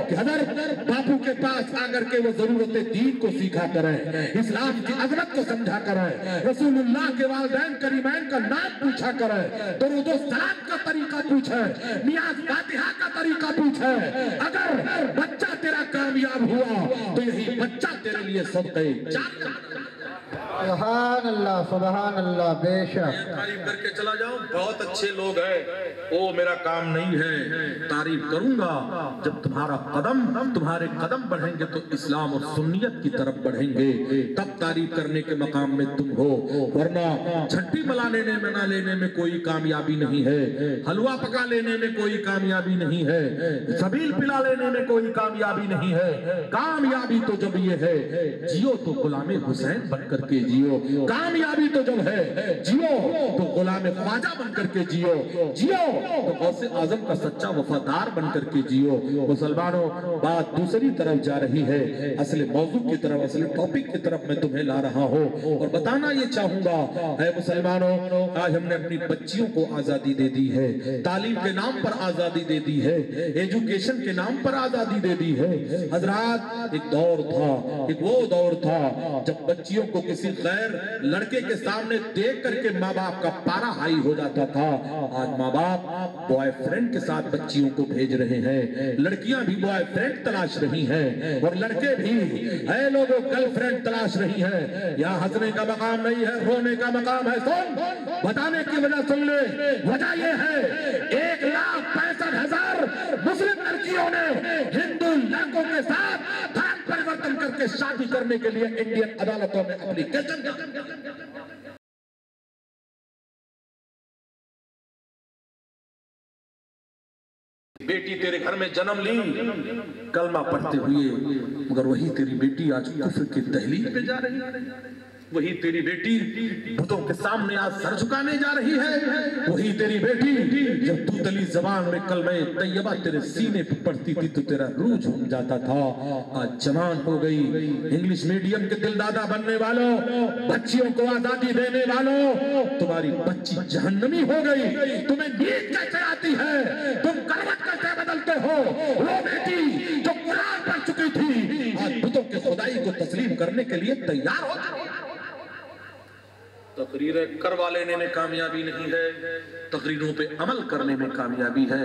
कि हजरत बापू के पास आकर के वो जरूरत दीन को सीखा करें, इस्लाम की अजमत को समझा करें, रसूलुल्लाह के वालिदैन करीमैन का नाम पूछा करें, दुरूद व सलाम का तरीका पूछे, नियाज़ फातिहा का तरीका पूछे। अगर बच्चा तेरा कामयाब हुआ तो यही बच्चा तेरे लिए सदक़े जारिया। सुभान अल्लाह बेशक। तारीफ करके चला जाऊं, बहुत अच्छे लोग हैं, वो मेरा काम नहीं है। तारीफ करूंगा जब तुम्हारे कदम बढ़ेंगे तो इस्लाम और सुन्नियत की तरफ बढ़ेंगे, तब तारीफ करने के मकाम में तुम हो। वरना छट्टी मना लेने में कोई कामयाबी नहीं है, हलवा पका लेने में कोई कामयाबी नहीं है, सबील पिला लेने में कोई कामयाबी नहीं है। कामयाबी तो जब ये है जियो तो गुलाम हुसैन बन करके जियो। कामयाबी तो जब है जियो तो गुलाम ख्वाजा बन करके जियो तो गौसे आजम का सच्चा वफादार बन करके जियो। मुसलमानों, बात दूसरी तरफ जा रही है, असली मौजू की तरफ, असली टॉपिक की तरफ मैं तुम्हें ला रहा हूँ और बताना ये चाहूंगा है मुसलमानों, आज हमने अपनी बच्चियों को आजादी दे दी है, तालीम के नाम पर आजादी दे दी है, एजुकेशन के नाम पर आजादी दे दी है। हजरात, एक दौर था, एक वो दौर था जब बच्चियों को किसी गैर लड़के के सामने देख करके माँ बाप का पारा हाई हो जाता था। आज माँ बाप बॉयफ्रेंड के साथ बच्चियों को भेज रहे हैं, लड़कियां भी बॉयफ्रेंड तलाश रही हैं और लड़के भी है लोगों गर्लफ्रेंड तलाश रही हैं। यहाँ हंसने का मकाम नहीं है, रोने का मकाम है। सुन, बताने की वजह सुन ले। वजह ये है 1,65,000 मुस्लिम लड़कियों ने हिंदू लड़कों के साथ धर्म परिवर्तन करके शादी करने के लिए इंडियन अदालतों में एप्लीकेशन। बेटी तेरे घर में जन्म ली कलमा पढ़ते हुए, मगर वही तेरी बेटी आज कुफ्र की दहलीज पे जा रही है। वही तेरी बेटी बुतों के सामने आज सर झुकाने जा रही है। वही तेरी बेटी जब दूतली जबान में कलमे तैयबा तेरे सीने पे पढ़ती थी तो तेरा रूह झूम जाता था, आज जवान हो गई। इंग्लिश मीडियम के दिलदादा बनने वालों, बच्चियों को आजादी देने वालों, तुम्हारी बच्ची जहन्नमी हो गई। तुम्हें नींद कैसे आती है, तुम करवट कैसे बदलते हो? वो बेटी जो कुरान पढ़ चुकी थी आज बुतों के खुदाई को तस्लीम करने के लिए तैयार हो जाती है। तकरीरें करवा लेने में कामयाबी नहीं है, तकरीरों पे अमल करने में कामयाबी है।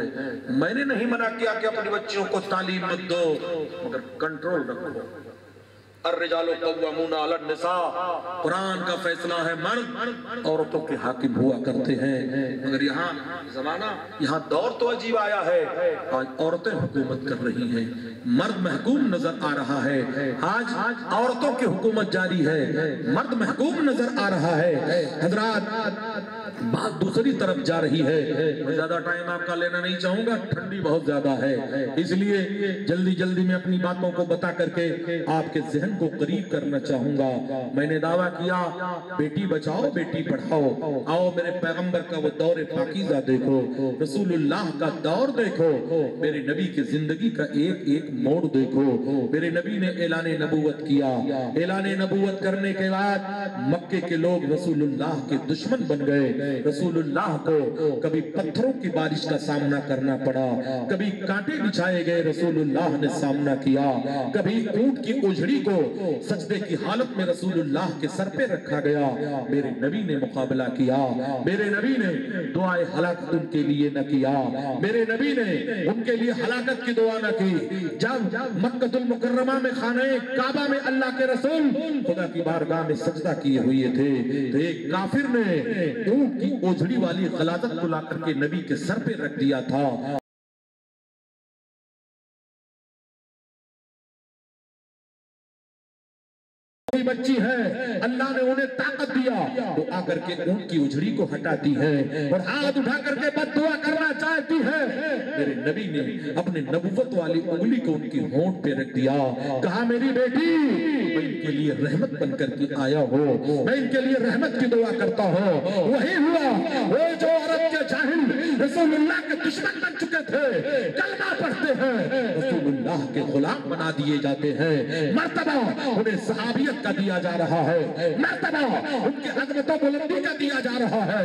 मैंने नहीं मना किया कि अपनी बच्चियों को तालीम मत दो, मगर कंट्रोल रखो। अर्रिजालु क़व्वामूना अलन निसा, कुरान का फैसला है मर्द औरतों के हाकिम हुआ करते हैं। मगर यहाँ जमाना, यहाँ दौर तो अजीब आया है, आज औरतें हुकूमत कर रही हैं, मर्द महकूम नजर आ रहा है। आज औरतों की हुकूमत जारी है, मर्द महकूम नजर आ रहा है। हजरात, बात दूसरी तरफ जा रही है। मैं ज्यादा टाइम आपका लेना नहीं चाहूंगा, ठंडी बहुत ज्यादा है, इसलिए जल्दी जल्दी में अपनी बातों को बता करके आपके जहन को करीब करना चाहूंगा। मैंने दावा किया बेटी बचाओ बेटी पढ़ाओ। आओ मेरे पैगंबर का वो दौर पाकीज़ा देखो, रसूलुल्लाह का दौर देखो, मेरे नबी की जिंदगी का एक एक मोड़ देखो। मेरे नबी ने ऐलान नबूवत किया, ऐलान नबूवत करने के बाद मक्के के लोग रसूलुल्लाह के दुश्मन बन गए। रसूलुल्लाह को कभी पत्थरों की बारिश का सामना करना पड़ा, कभी कांटे बिछाए गए, रसूलुल्लाह ने सामना किया। कभी ऊंट की ओझड़ी को सजदे की हालत में रसूलुल्लाह के सर पे रखा गया, मेरे नबी ने मुकाबला किया। मेरे नबी ने दुआए हलाकत उनके लिए न किया, मेरे नबी ने उनके लिए हलाकत की दुआ न की। जब मक्कतुल मुकर्रमा में खाने काबा में अल्लाह के रसूल खुदा की बारगाह में सजदा किए हुए थे, तो एक काफिर ने ऊंट की ओझड़ी वाली गलाजत को लाकर के नबी के सर पे रख दिया था। बच्ची है, अल्लाह ने उन्हें ताकत दिया तो आकर के ऊंट की उजड़ी को हटाती है और हाथ उठा करके बद्दुआ करना चाहती है। मेरे नबी ने अपने नबुव्वत वाली उंगली को उनकी होंठ पे रख दिया, कहा मेरी बेटी मैं इनके लिए रहमत बन करके आया हूँ, मैं इनके लिए रहमत की दुआ करता हूँ। वही हुआ, वो जो अरब के जाहिल रसूलुल्लाह के दुश्मन बन चुके थे, कलमा पढ़ते हैं, रसूलुल्लाह के गुलाम बना दिए जाते हैं। मर्तबा उन्हें सहाबियत का दिया जा रहा है, मर्तबा उनके अज़मत व बुलंदी का दिया जा रहा है।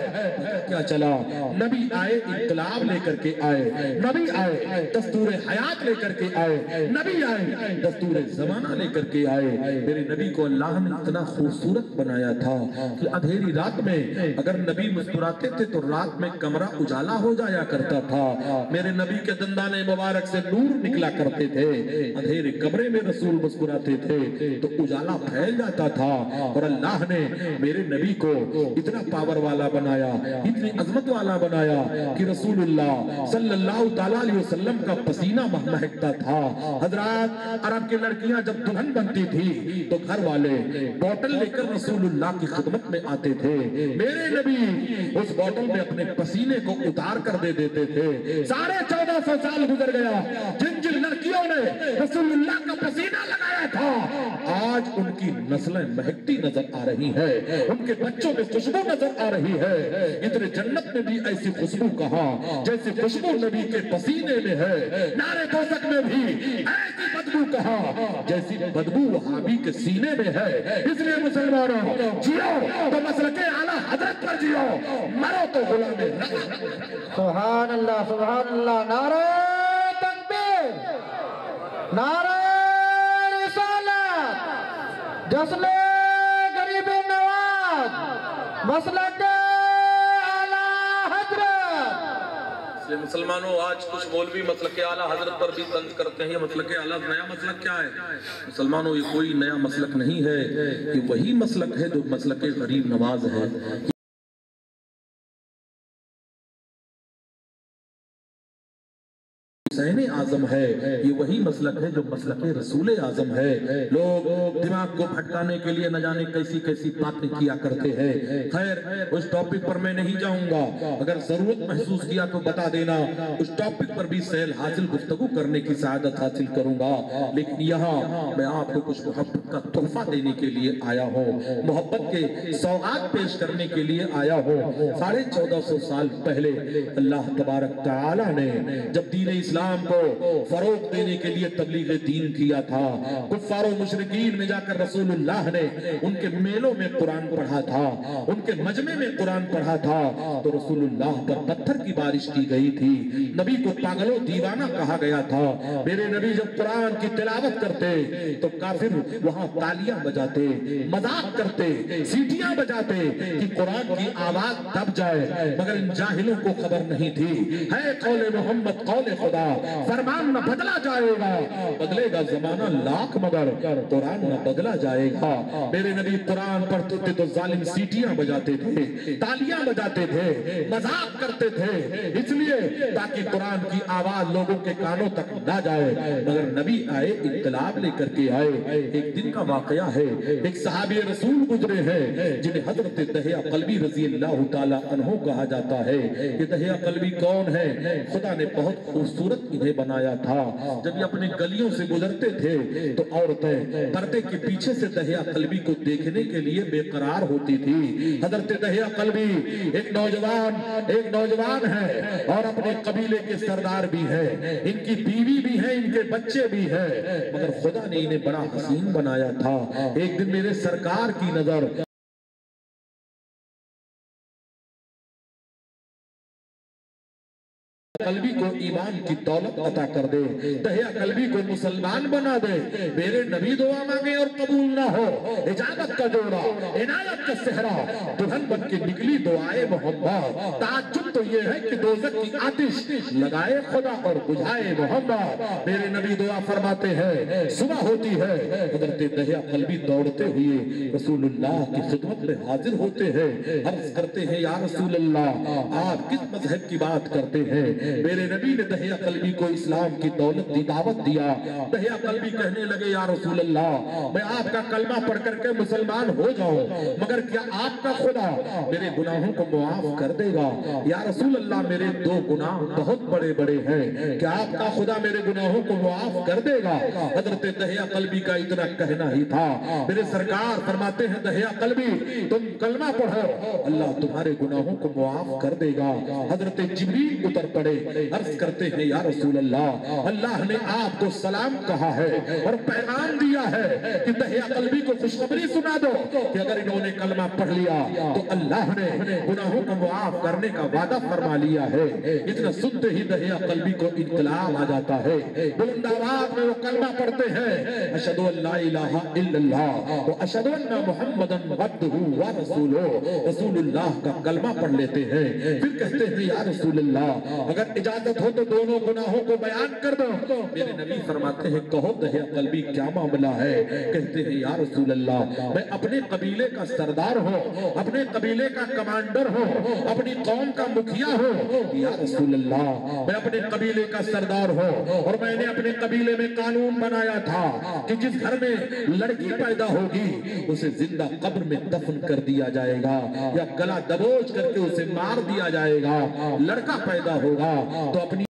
क्या चला, नबी आए इत्तलाब लेकर के आए, नबी आए दस्तूर हयात लेकर के आए, नबी आए दस्तूर जमाना लेकर के आए। मेरे नबी को अल्लाह ने इतना खूबसूरत बनाया था कि अंधेरी रात में अगर नबी मुस्कुराते थे तो रात में कमरा उजाला हो जाया करता था। मेरे नबी के दंदाने मुबारक से नूर निकला करते थे। अंधेरे कमरे में रसूल मुस्कुराते थे तो उजाला फैल जाता था। और अल्लाह ने मेरे नबी को इतना पावर वाला बनाया, इतनी अजमत वाला बनाया कि रसूलुल्लाह सल्लल्लाहु ताला अलैहि वसल्लम का पसीना महकता था। हजरात, अरब की लड़कियां जब दुल्हन बनती थी तो घर वाले बोतल लेकर रसूलुल्लाह की खिदमत में आते थे। मेरे नबी उस बोतल में अपने पसीने को उतार कर दे देते थे। 1450 साल गुजर गया, जिन जिन लड़कियों ने रसूलुल्लाह का पसीना लगाया था आज उनकी नस्लें महकती नजर आ रही है, उनके बच्चों में खुशबू नजर आ रही है। इतने जन्नत में भी ऐसी खुशबू कहा जैसी खुशबू नबी के पसीने में है। नारे दोज़ख में भी ऐसी बदबू कहा जैसी बदबू वहाबी के सीने में है। इसलिए मुसलमानों, जियो तो मसलके आला हजरत पर जियो, मरो तो गुलामे सुभान अल्लाह, नारे तकबीर, नारे रिसालत, जश्न गरीब नवाज, मसलके आला हजरत। इसलिए मुसलमानों, आज कुछ मौलवी मसलके आला हजरत पर भी तंज करते हैं। ये मसलके आला नया मसलक क्या है? मुसलमानों, ये कोई नया मसलक नहीं है, ये वही मसलक है जो मसलके गरीब नवाज है। हुसैन आजम है, ये वही मसलक है जो मसलक रसूल आजम है। लोग दिमाग को भटकाने के लिए न जाने कैसी कैसी बातें किया करते हैं। खैर, उस टॉपिक पर मैं नहीं जाऊंगा, अगर जरूरत महसूस किया तो बता देना, उस टॉपिक पर भी सहल हासिल गुफ्तगू करने की सआदत हासिल करूंगा। लेकिन यहाँ मैं आपको कुछ मोहब्बत का तोहफा देने के लिए आया हूँ, मोहब्बत के सौगात पेश करने के लिए आया हूँ। 1450 साल पहले अल्लाह तबारक तआला ने जब दीन इस्लाम को फरोग देने के लिए तबलीग दीन किया था, कुफ्फार मुशरिकीन में जाकर रसूलुल्लाह ने उनके मेलों में कुरान पढ़ा था, उनके मजमे में कुरान पढ़ा था तो रसूलुल्लाह पर पत्थर की बारिश की गई थी। नबी को पागलों दीवाना कहा गया था। मेरे नबी जब कुरान की तिलावत करते तो काफिर वहां तालियां बजाते, मजाक करते, सीटियां बजाते कि कुरान की आवाज दब जाए, मगर इन जाहिलों को खबर नहीं थी है कौले मोहम्मद कौले खुदा, फरमान न बदला जाएगा, बदलेगा जमाना लाख मगर कुरान न बदला जाएगा। मेरे नबी कुरान पढ़ते थे तो जालिम सीटियां बजाते थे, तालियां बजाते थे, मजाक करते थे, इसलिए ताकि कुरान की आवाज लोगों के कानों तक ना जाए। मगर नबी आए, इत्तलाब लेकर के आए। एक दिन का वाकया है, एक सहाबी रसूल गुजरे हैं जिन्हें हजरत दहिया कल्बी रजी अल्लाह ताला अन्हु कहा जाता है। ये दहिया कल्बी कौन है? खुदा ने बहुत खूबसूरत इन्हें बनाया था। जब ये अपने गलियों से गुजरते थे तो औरतें पर्दे के पीछे से दहिया कल्बी को देखने के लिए बेकरार होती थी। हजरत दहिया कल्बी एक नौजवान है और अपने कबीले के सरदार भी है, इनकी बीवी भी है, इनके बच्चे भी है, मगर खुदा ने इन्हें बड़ा हसीन बनाया था। एक दिन मेरे सरकार की नजर कल्बी को ईमान की दौलत अता कर दे, दहिया कल्बी को मुसलमान बना दे। मेरे नबी दुआ मांगे और कबूल ना हो, इजाजत का जोड़ा, इनायत का सेहरा, दुल्हन बन के निकली दुआए मोहम्मद। ताज्जुब तो ये है कि दोज़ख की आतिश लगाए खुदा और बुझाए मोहम्मद। मेरे नबी दुआ फरमाते हैं, सुबह होती है, हज़रत दहिया कल्बी दौड़ते हुए रसूलुल्लाह की खिदमत में हाजिर होते हैं। अर्ज करते हैं, या रसूलल्लाह, आप किस मजहब की बात करते हैं? मेरे नबी ने दहिया कल्बी को इस्लाम की दौलत दी, दावत दिया। दहिया कल्बी कहने लगे, या रसूल अल्लाह, मैं आपका कलमा पढ़ करके मुसलमान हो जाऊं, मगर क्या आपका खुदा मेरे गुनाहों को मुआफ कर देगा? या रसूल अल्लाह, मेरे 2 गुनाह बहुत बड़े बड़े हैं, क्या आपका खुदा मेरे गुनाहों को मुआफ कर देगा? हजरत दहिया कल्बी का इतना कहना ही था। मेरे सरकार फरमाते हैं, दहिया कल्बी, तुम कलमा पढ़ो, अल्लाह तुम्हारे गुनाहों को मुआफ कर देगा। हजरत जिब्रील उतर पड़े, عرض کرتے ہیں یا رسول اللہ, اللہ نے آپ کو سلام کہا ہے اور پیغام دیا ہے کہ دہیا قلبی کو خوشخبری سنا دو کہ اگر انہوں نے کلمہ پڑھ لیا تو اللہ نے گناہوں کو معاف کرنے کا وعدہ فرما لیا ہے. اتنا سنتے ہی دہیا قلبی کو انقلاب آ جاتا ہے. بلند آواز میں وہ کلمہ پڑھتے ہیں, اشہدو ان لا الہ الا اللہ و اشہدو ان محمدن عبدہ و رسولہ. رسول اللہ کا کلمہ پڑھ لیتے ہیں, پھر کہتے ہیں یا رسول اللہ اگر اجازت ہو تو دونوں گناہوں کو بیان کر دو. میرے نبی فرماتے ہیں کہو دہیا قلبی کیا معاملہ ہے؟ کہتے ہیں یا رسول اللہ میں اپنے قبیلے کا سردار ہوں, اپنے قبیلے کا کمانڈر ہوں, اپنی قوم کا مکھیا ہوں. یا رسول اللہ میں اپنے قبیلے کا سردار ہوں اور میں نے اپنے قبیلے میں قانون بنایا تھا کہ جس گھر میں لڑکی پیدا ہوگی اسے زندہ قبر میں دفن کر دیا جائے گا یا گلا دبوچ کر کے اسے مار دیا جائے گا. لڑکا پیدا ہوگا تو اپنی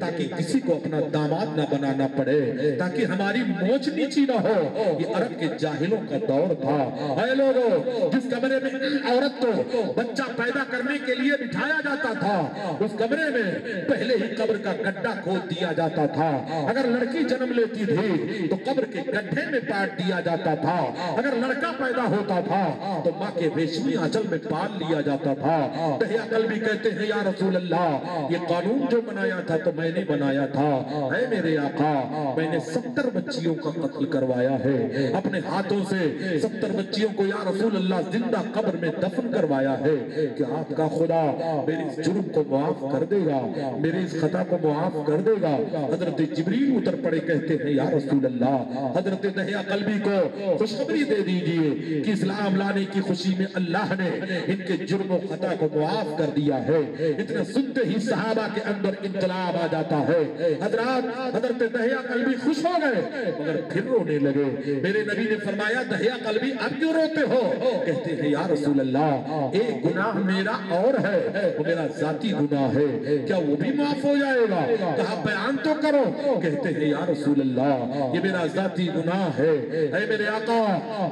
تاکہ کسی کو اپنا داماد نہ بنانا پڑے, تاکہ ہماری موچ نیچی نہ ہو. یہ عرب کے جاہلوں کا دور تھا. اے لوگوں, جس کمرے میں عورت کو بچہ پیدا کرنے کے لیے بٹھایا جاتا تھا اس کمرے میں پہلے ہی قبر کا گڈھا کھود دیا جاتا تھا. اگر لڑکی جنم لیتی تھی تو قبر کے گڈھے میں پاٹ دیا جاتا تھا. اگر لڑکا پیدا ہوتا تھا تو ماں کے ریشمی آنچل میں پال لیا جاتا تھا. دہیا قلبی کہتے ہیں یا رسول اللہ یہ قانون جو بنایا تھا تو میں نے بنایا تھا. اے میرے آقا میں نے 70 بچیوں کا قتل کروایا ہے, اپنے ہاتھوں سے 70 بچیوں کو یا رسول اللہ زندہ قبر میں دفن کروایا ہے. کہ آپ کا خدا میرے اس جرم کو معاف کر دے گا, میرے اس خطا کو معاف کر دے گا. حضرت جبریل اتر پڑے, کہتے ہیں یا رسول اللہ حضرت دہیا قلبی کو خوشخبری دے دیجئے کہ اسلام لانے کی خوشی میں اللہ نے ان کے جرم و خطا کو معاف کر دیا ہے. اتنا سنتے ہی صحابہ کے اندر انقلاب آ جاتا ہے. حضرات حضرت دہیا قلبی خوش ہو گئے مگر پھر رونے لگے. میرے نبی نے فرمایا دہیا قلبی اب کیوں روتے ہو؟ کہتے ہیں یا رسول اللہ ایک گناہ میرا اور ہے, وہ میرا ذاتی گناہ ہے, کیا وہ بھی معاف ہو جائے گا؟ کہا بیان تو کرو. کہتے ہیں یا رسول اللہ یہ میرا ذاتی گناہ ہے. اے میرے آقا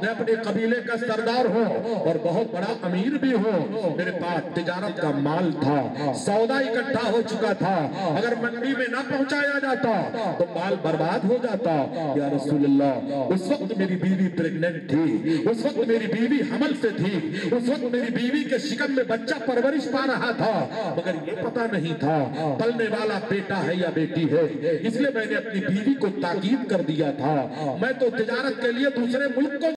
میں اپنے قبیلے کا سردار ہوں اور بہت بڑا امیر بھی ہوں. میرے پاس تجارت کا مال تھا, سودا اکٹھا ہو چکا تھا, اگر منڈی میں نہ پہنچایا جاتا تو مال برباد ہو جاتا. یا رسول اللہ اس وقت میری بیوی پریگننٹ تھی, اس وقت میری بیوی حمل سے تھی, اس وقت میری بیوی کے شکم میں بچہ پرورش پا رہا تھا, مگر یہ پتہ نہیں تھا پلنے والا بیٹا ہے یا بیٹی ہے. اس لیے میں نے اپنی بیوی کو تاکید کر دیا تھا. میں تو تجارت کے لیے دوسرے ملک کو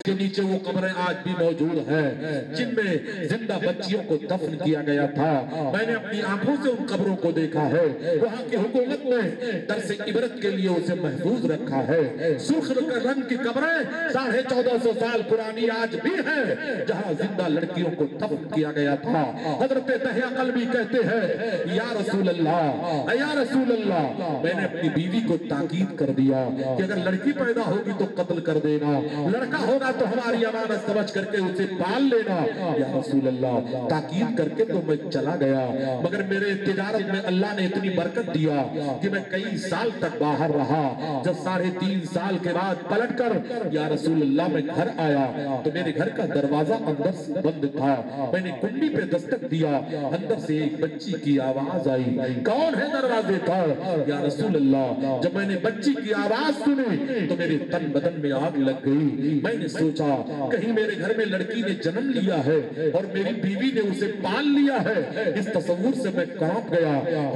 کے نیچے وہ قبریں آج بھی موجود ہیں جن میں زندہ بچیوں کو دفن کیا گیا تھا. میں نے اپنی آنکھوں سے ان قبروں کو دیکھا ہے. وہاں کی حکومت نے درس عبرت کے لیے اسے محفوظ رکھا ہے. سرخ رنگ کی قبریں 1450 سال پرانی آج بھی ہیں جہاں زندہ لڑکیوں کو دفن کیا گیا تھا. حضرت دہیا قلبی کہتے ہیں یا رسول اللہ یا رسول اللہ میں نے اپنی بیوی کو تاکید کر دیا کہ اگر لڑکی پیدا ہوگی تو قتل کر دینا, لڑکا ہوگا تو ہماری امانت سمجھ کر کے اسے پال لینا. یا رسول اللہ تاکید کر کے تو میں چلا گیا, مگر میرے تجارت میں اللہ نے اتنی برکت دیا کہ میں کئی سال تک باہر رہا. جب 3.5 سال کے بعد پلٹ کر یا رسول اللہ میں گھر آیا تو میرے گھر کا دروازہ اندر سے بند تھا. میں نے کنڈی پہ دستک دیا, اندر سے ایک بچی کی آواز آئی, کون ہے دروازے پر؟ یا رسول اللہ جب میں نے بچی کی آواز سنی تو میرے تن بدن میں آگ لگ گئی. میں نے سوچا کہیں میرے گھر میں لڑکی نے جنم لیا ہے اور میری بیوی نے اسے پال لیا ہے. اس تصور سے میں کانپ گیا,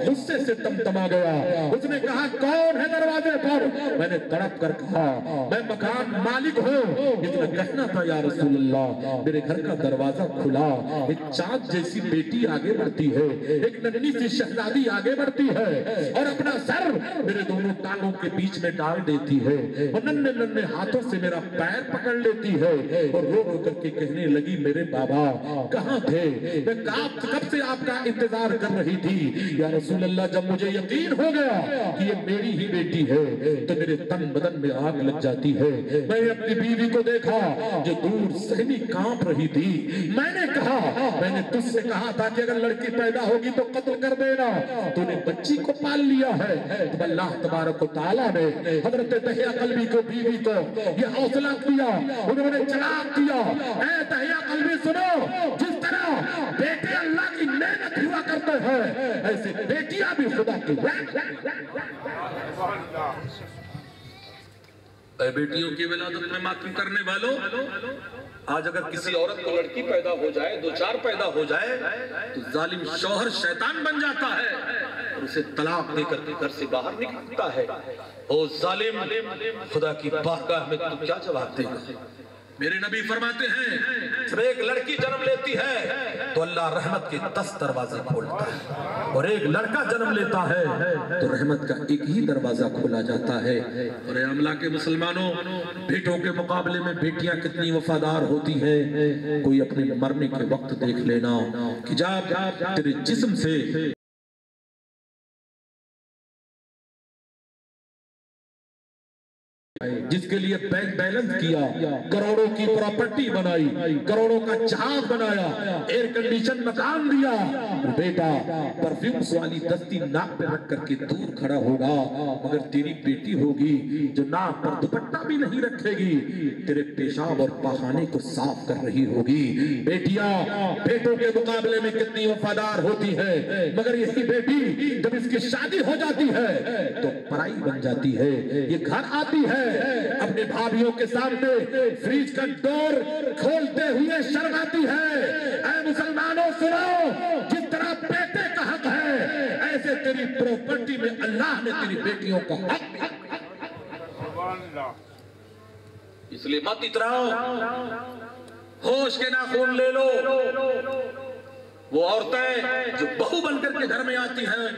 غصے سے تمتما گیا. اس نے کہا کون ہے دروازے پر؟ میں نے تڑپ کر کہا میں مکان مالک ہوں. اتنا کہنا تھا یا رسول اللہ میرے گھر کا دروازہ کھلا, ایک چاند جیسی بیٹی آگے بڑھتی ہے, ایک ننھی سی شہزادی آگے بڑھتی ہے اور اپنا سر میرے دونوں ٹانگوں کے بیچ میں ڈال دیتی ہے اور ننھے ننھے ہاتھوں سے میرا پیر پکڑ لیتی ہے اور رو رو کر کے کہنے لگی میرے بابا کہاں تھے؟ میں کب سے آپ کا انتظار کر رہی تھی. یا رسول اللہ جب مجھے یقین ہو گیا کہ یہ میری ہی بیٹی ہے تو मेरे तन बदन में आग लग जाती है। मैंने अपनी बीवी को देखा जो दूर सहमी कांप रही थी। मैंने कहा, मैंने तुझसे कहा था कि अगर लड़की पैदा होगी तो कत्ल कर देना, तूने बच्ची को पाल लिया है। तो अल्लाह तबारक व तआला ने हजरत दहिया कल्बी को, बीवी को ये हौसला दिया, उन्होंने जवाब दिया, ऐ दहिया कल्बी सुनो, जिस तरह बेटे अल्लाह की नेमत हुआ करते हैं ऐसे बेटियां भी खुदा की। बेटियों की विलादत में मातम करने वालों, आज अगर किसी औरत को लड़की पैदा हो जाए, 2-4 पैदा हो जाए, तो जालिम शौहर शैतान बन जाता है और उसे तलाक देकर के घर से बाहर निकालता है। ओ जालिम, खुदा की बारगाह में तू क्या जवाब देगा? मेरे नबी फरमाते हैं, जब एक लड़की जन्म लेती है तो अल्लाह रहमत के 10 दरवाजे खोलता है, और एक लड़का जन्म लेता है तो रहमत का एक ही दरवाजा खोला जाता है। और अमला के मुसलमानों, बेटों के मुकाबले में बेटियां कितनी वफादार होती है। कोई अपने मरने के वक्त देख लेना कि जब तेरे जिस्म से जिसके लिए बैंक बैलेंस किया, करोड़ों की प्रॉपर्टी बनाई, करोड़ों का जहाज बनाया, एयर कंडीशन मकान दिया, बेटा परफ्यूम्स वाली दस्ती नाक पे रख करके दूर खड़ा होगा, मगर तेरी बेटी होगी जो नाक पर दुपट्टा भी नहीं रखेगी, तेरे पेशाब और पखाने को साफ कर रही होगी। बेटियां बेटों के मुकाबले में कितनी वफादार होती है, मगर यही बेटी जब इसकी शादी हो जाती है तो पराई बन जाती है। ये घर आती है, अपने भाभियों के सामने फ्रिज का डोर खोलते हुए शर्माती है। ऐ मुसलमानों सुनो, जिस तरह बेटे का हक है ऐसे तेरी प्रॉपर्टी में अल्लाह ने तेरी बेटियों का हक। इसलिए मत इतराओ, होश के नाखून ले लो। वो औरतें जो बहू बनकर के घर में आती हैं,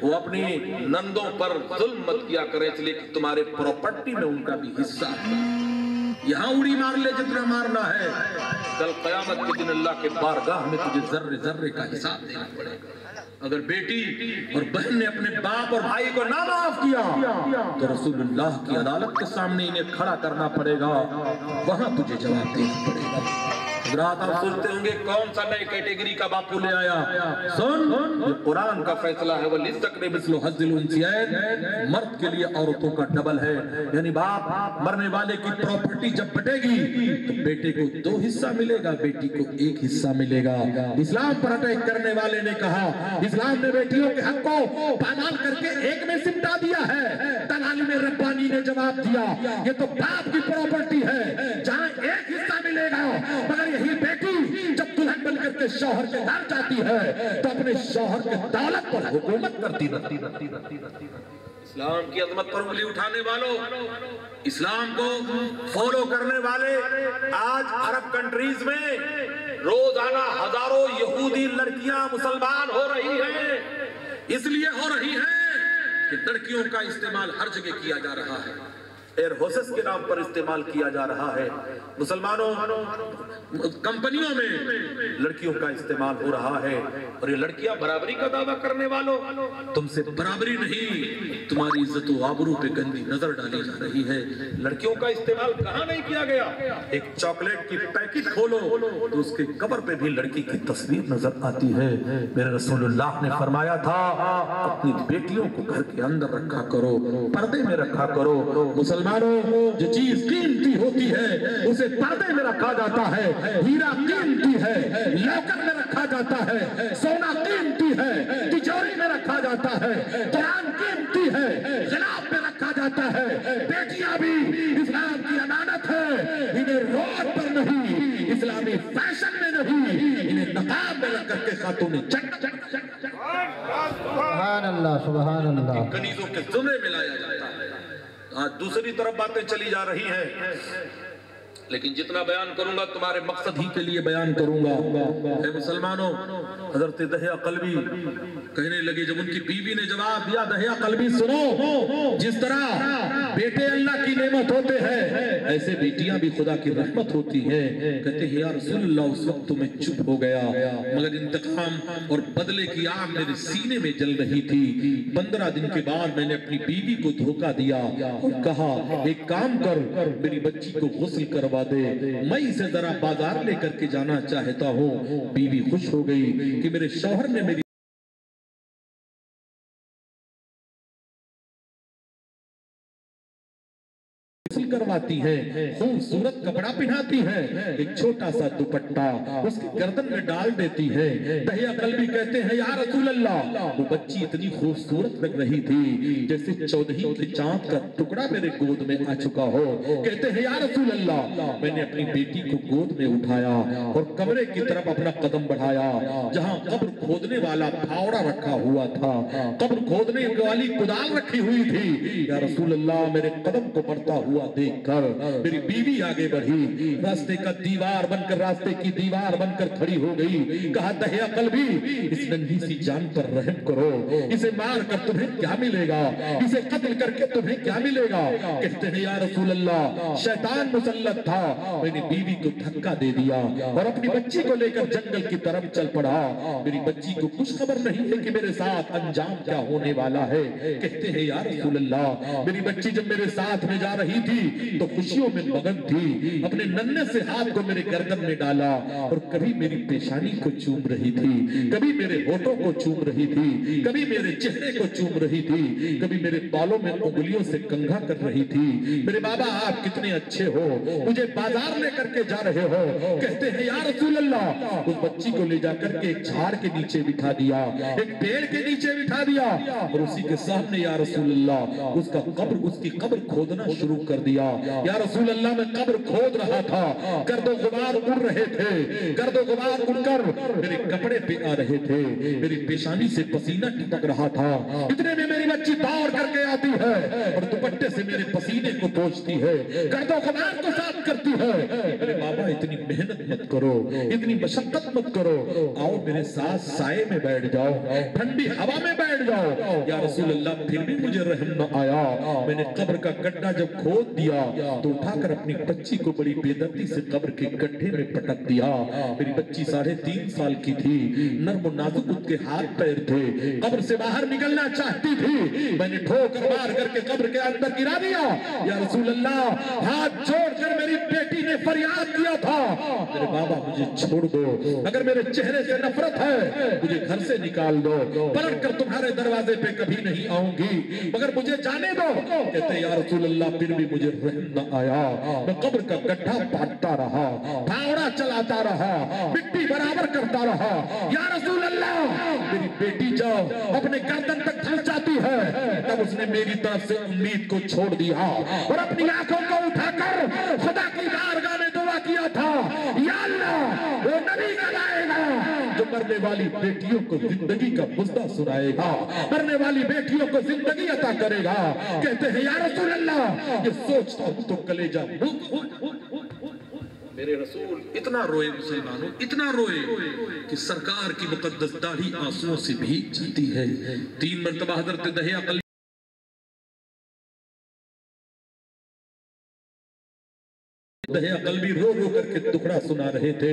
वो अपनी नंदों पर जुल्म मत किया करें, इसलिए कि तुम्हारे प्रॉपर्टी में उनका भी हिस्सा है। यहाँ उड़ी मार ले जितना मारना है, कल कयामत के दिन अल्लाह के बारगाह में तुझे जर्रे जर्रे का हिसाब देना पड़ेगा। अगर बेटी और बहन ने अपने बाप और भाई को ना माफ किया तो रसूलुल्लाह की अदालत के सामने इन्हें खड़ा करना पड़ेगा, वहां तुझे जवाब देना पड़ेगा। रात आप सोचते होंगे कौन सा नए कैटेगरी का बापू ले आया। सुन, ये कुरान का फैसला है, मर्द के लिए औरतों का डबल है। यानी बाप मरने वाले की प्रॉपर्टी जब बटेगी तो बेटे को 2 हिस्सा मिलेगा, बेटी को 1 हिस्सा मिलेगा। इस्लाम पर अटैक करने वाले ने कहा इस्लाम ने बेटियों के हक को पामाल करके एक में सिमटा दिया है। तनाली में रब्बानी ने जवाब दिया ये तो बाप की प्रॉपर्टी है जहां 1 हिस्सा मिलेगा, मगर यही बेटी जब दुल्हन बनकर के शौहर के घर जाती है तो अपने शौहर के दौलत पर हुकूमत करती रहती। इस्लाम की अजमत पर उंगली उठाने वालों, इस्लाम को फॉलो करने वाले, आज अरब कंट्रीज में रोजाना हजारों यहूदी लड़कियां मुसलमान हो रही हैं। इसलिए हो रही हैं कि लड़कियों का इस्तेमाल हर जगह किया जा रहा है, एयर होस्टेस के नाम पर इस्तेमाल किया जा रहा है। मुसलमानों, कंपनियों में लड़कियों का इस्तेमाल हो रहा है। और ये लड़कियां बराबरी का दावा करने वालों, तुमसे बराबरी नहीं, तुम्हारी इज्जत व आबरू पे गंदी नजर डाली जा रही है। लड़कियों का इस्तेमाल कहां नहीं किया गया? एक चॉकलेट की पैकेट खोलो तो उसके कवर पे भी लड़की की तस्वीर नजर आती है। मेरे रसूलुल्लाह ने फरमाया था अपनी बेटियों को घर के अंदर रखा करो, पर्दे में रखा करो। मुसलमानों, जो चीज कीमती होती है उसे पर्दे में रखा जाता है, हीरा कीमती है लॉकर में रखा जाता है, सोना कीमती है तिजोरी में रखा जाता है, कुरान कीमती है गिलाफ में रखा जाता है। बेटियां भी इस्लाम की अमानत है, इन्हें रोड पर नहीं, इस्लामी फैशन में नहीं, इन्हें नकाब में रख करके खातून सुभान अल्लाह, सुभान अल्लाह, कनीजों के जुमरे में लाया जाता है। आज दूसरी तरफ बातें चली जा रही हैं, लेकिन जितना बयान करूंगा तुम्हारे मकसद ही के लिए बयान करूंगा। मुसलमानों, हजरत दहिया कल्बी कहने लगे, जब उनकी बीवी ने जवाब दिया दहिया कल्बी सुनो, जिस तरह बेटे अल्लाह की नेमत होते हैं ایسے بیٹیاں بھی خدا کی رحمت ہوتی ہیں. کہتے ہیں یا رسول اللہ اس وقت تو میں چپ ہو گیا مگر انتقام اور بدلے کی آگ میرے سینے میں جل رہی تھی. 15 دن کے بعد میں نے اپنی بیوی کو دھوکہ دیا اور کہا ایک کام کر میری بچی کو غسل کروا دے, میں اسے ذرا بازار لے کر کے جانا چاہتا ہوں. بیوی خوش ہو گئی کہ میرے شوہر نے میری کرواتی ہے, خوبصورت کپڑا پہناتی ہے, ایک چھوٹا سا دوپٹہ اس کی گردن میں ڈال دیتی ہے. دہیا قلبی کہتے ہیں یا رسول اللہ وہ بچی اتنی خوبصورت لگ رہی تھی جیسے 14 کے چاند کا ٹکڑا میرے گود میں آ چکا ہو. کہتے ہیں یا رسول اللہ میں نے اپنی بیٹی کو گود میں اٹھایا اور کمرے کی طرف اپنا قدم بڑھایا جہاں قبر کھودنے والا پھاوڑا رکھا ہوا تھا, قبر کھودنے والی کدال رکھی ہوئی تھی. یا رسول اللہ میرے قدم کو بڑھتا ہوا دیکھ کر میری بیوی آگے بڑھی, راستے کا دیوار بن کر راستے کی دیوار بن کر کھڑی ہو گئی. کہا دہیا قلبی اس ننھی سی جان پر رحم کرو, اسے مار کر تمہیں کیا ملے گا, اسے قتل کر کے تمہیں کیا ملے گا. کہتے ہیں یا رسول اللہ شیطان مسلط تھا, میں نے بیوی کو دھکا دے دیا اور اپنی بچی کو لے کر جنگل کی طرف چل پڑا. میری بچی کو کچھ خبر نہیں ہے کہ میرے ساتھ انجام کیا ہونے والا ہے. کہتے ہیں یا رسول اللہ میری بچی جب میرے ساتھ میں جا رہی تھی تو خوشیوں میں مگن تھی, اپنے ننھے سے ہاتھ کو میرے گردن میں ڈالا اور کبھی میری پیشانی کو چوم رہی تھی, کبھی میرے ہونٹوں کو چوم رہی تھی, کبھی میرے چہرے کو چوم رہی تھی, کبھی میرے بالوں میں انگلیوں سے کنگھا کر رہی تھی. میرے بابا آپ کتنے اچھے ہو, مجھے بازار لے کر کے جا رہے ہو. کہتے ہیں یا رسول اللہ اس بچی کو لے جا کر کے ایک جھاڑ کے نیچے بٹھا دیا, ایک پیڑ کے نیچے بٹھا دیا اور اسی کے سامنے یا رسول اللہ اس کی قبر کھودنا شروع کر دیا. یا رسول اللہ میں قبر کھود رہا تھا, گرد و غبار اڑ رہے تھے, گرد و غبار اڑ کر میرے کپڑے پہ آ رہے تھے, میری پیشانی سے پسینہ ٹپک رہا تھا. اتنے میں میری بچی دوڑ کر کے آتی ہے اور دوپٹے سے میرے پسینے کو پوچھتی ہے, گرد و غبار کو صاف کرتی ہے. میرے بابا اتنی محنت مت کرو, اتنی مشقت مت کرو, آؤ میرے ساتھ سائے میں بیٹھ جاؤ, ٹھنڈی ہوا میں بیٹھ جاؤ. یا رسول اللہ پھر بھی مجھے رحم نہ آیا. میں نے قبر کا گڈھا جب کھود دیا تو اٹھا کر اپنی بچی کو بڑی بے دردی سے قبر کے گڈھے میں پٹک دیا. میری بچی 3.5 سال کی تھی, نرم و نازک اس کے ہاتھ پیر تھے, قبر سے باہر نکلنا چاہتی تھی. میں نے ٹھوکر مار کر کے قبر کے اندر گرا دیا. یا رسول اللہ ہاتھ جوڑ کر میری بیٹی نے فریاد کیا تھا میرے بابا مجھے چھوڑ دو, اگر میرے چہرے سے نفرت ہے مجھے گھر سے نکال دو, پلٹ کر تمہارے دروازے پہ کبھی نہیں آؤں گی مگر مجھے جانے دو. کہتے یا رسول اللہ پھر بھی مجھے رحم نہ آیا. میں قبر کا گڈھا پاٹتا رہا, پھاوڑا چلاتا رہا, مٹی برابر کرتا رہا. یا رسول اللہ میری بیٹی جب اپنے گردن تک پھنس جاتی ہے تب اس نے میری طرف سے امید کو چھوڑ دیا اور اپنی آنکھوں کو اٹھا کر خدا کی بارگاہ میں دعا کیا تھا, یا اللہ وہ نبی کب آئے گا جو مرنے والی بیٹیوں کو زندگی کا مزدہ سنائے گا, مرنے والی بیٹیوں کو زندگی عطا کرے گا. کہتے ہیں یا رسول اللہ یہ سوچتا ہوں تو کلیجہ میرے رسول اتنا روئے مسلمانوں, اتنا روئے کہ سرکار کی مقدس داڑھی آنسوؤں سے بھیگ جاتی ہے. 3 مرتبہ حضرت دہیا قلبی دہیا قلبی رو رو کر کے دکھڑا سنا رہے تھے.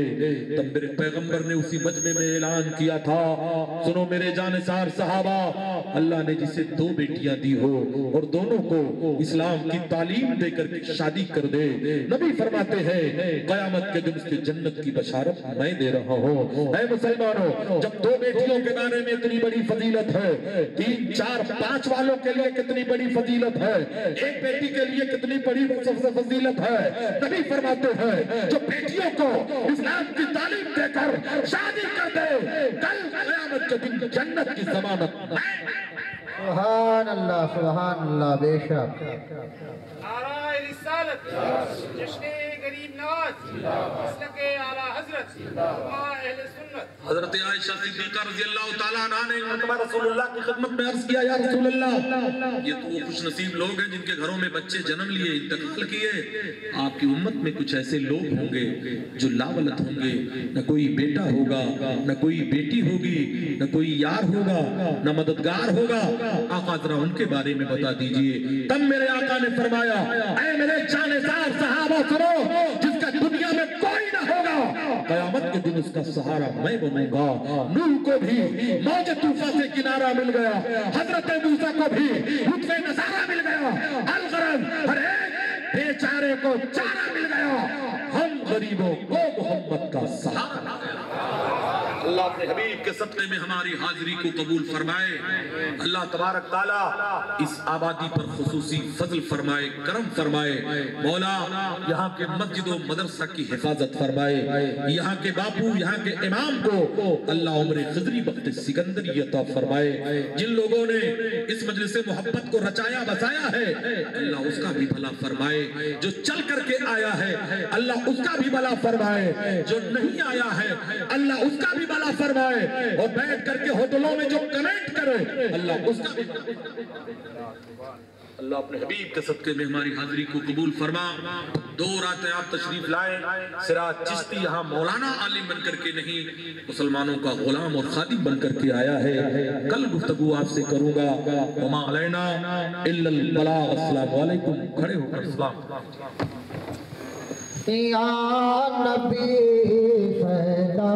تب میرے پیغمبر نے اسی مجمع میں اعلان کیا تھا, سنو میرے جانثار صحابہ, اللہ نے جسے 2 بیٹیاں دی ہو اور دونوں کو اسلام کی تعلیم دے کر شادی کر دے, نبی فرماتے ہیں قیامت کے دن اس کے جنت کی بشارت میں دے رہا ہوں. اے مسلمانوں جب 2 بیٹیوں کے بارے میں اتنی بڑی فضیلت ہے, 3, 4, 5 والوں کے لیے کتنی بڑی فضیلت ہے, ایک بیٹی کے لیے کتنی بڑی فضیلت ہے. نبی فرماتے ہیں جو بیٹیوں کو اسلام کی تعلیم دے کر شادی کر دے کل قیامت کے دن جنت کی ضمانت. سبحان اللہ بے شک. نعرہ رسالت جشن करीम नवाज मसलक आला हजरत उम्मा अहले सुन्नत। हजरत आयशा सिद्दीका रज़ी अल्लाह ताला अन्हा ने मरतबा रसूलुल्लाह की खिदमत में अर्ज किया, या रसूलुल्लाह, ये तो वो खुश नसीब लोग हैं जिनके घरों में बच्चे जन्म लिए, इंतकाल किए। आपकी उम्मत में कुछ ऐसे लोग होंगे जो लावलत होंगे, न कोई बेटा होगा, न कोई बेटी होगी, न कोई यार होगा, न मददगार होगा। आका जरा उनके बारे में बता दीजिए। तब मेरे आका ने फरमाया, ऐ मेरे जानेसार सहाबा सुनो, जिसका दुनिया में कोई न होगा, कयामत के दिन उसका सहारा मैं बनूंगा। नूह को भी मौज तूफा से किनारा मिल गया, हजरत मूसा को भी लुत्फ़े नज़ारा मिल गया, अलगरज हर एक बेचारे को चारा मिल गया, हम गरीबों को मोहम्मद का सहारा मिल गया। अल्लाह अपने हबीब के सदक़े में हमारी हाजिरी को कबूल फरमाए। अल्लाह तबारक ताला इस आबादी पर खुसूसी फजल फरमाए, करम फरमाए। मौला यहाँ के मस्जिद और मदरसा की हिफाजत फरमाए, यहाँ के बापू, यहाँ के इमाम को अल्लाह उम्र खिज़री वक्त सिकंदरी अता फरमाए। जिन लोगों ने इस मजलिस से मोहब्बत को रचाया बसाया है, अल्लाह उसका भी भला फरमाए। जो चल करके आया है, अल्लाह उसका भी भला फरमाए। जो नहीं आया है, अल्लाह उसका भी भला फरमाए। और बैठ करके होटलों में जो कमेंट करे, अल्लाह उसका भी। अल्लाह अपने हबीब के सदक़े में हमारी हाजिरी को कबूल फरमा। 2 रातें आप तशरीफ लाए। सिराज चिश्ती यहाँ मौलाना आलिम बन करके नहीं, मुसलमानों का गुलाम और खादिम बन करके आया है। कल गुफ्तगू आपसे करूंगा। वमा अलैना इल्लल बलाग। अस्सलाम वालेकुम। खड़े होकर सलाम। या नबी फैला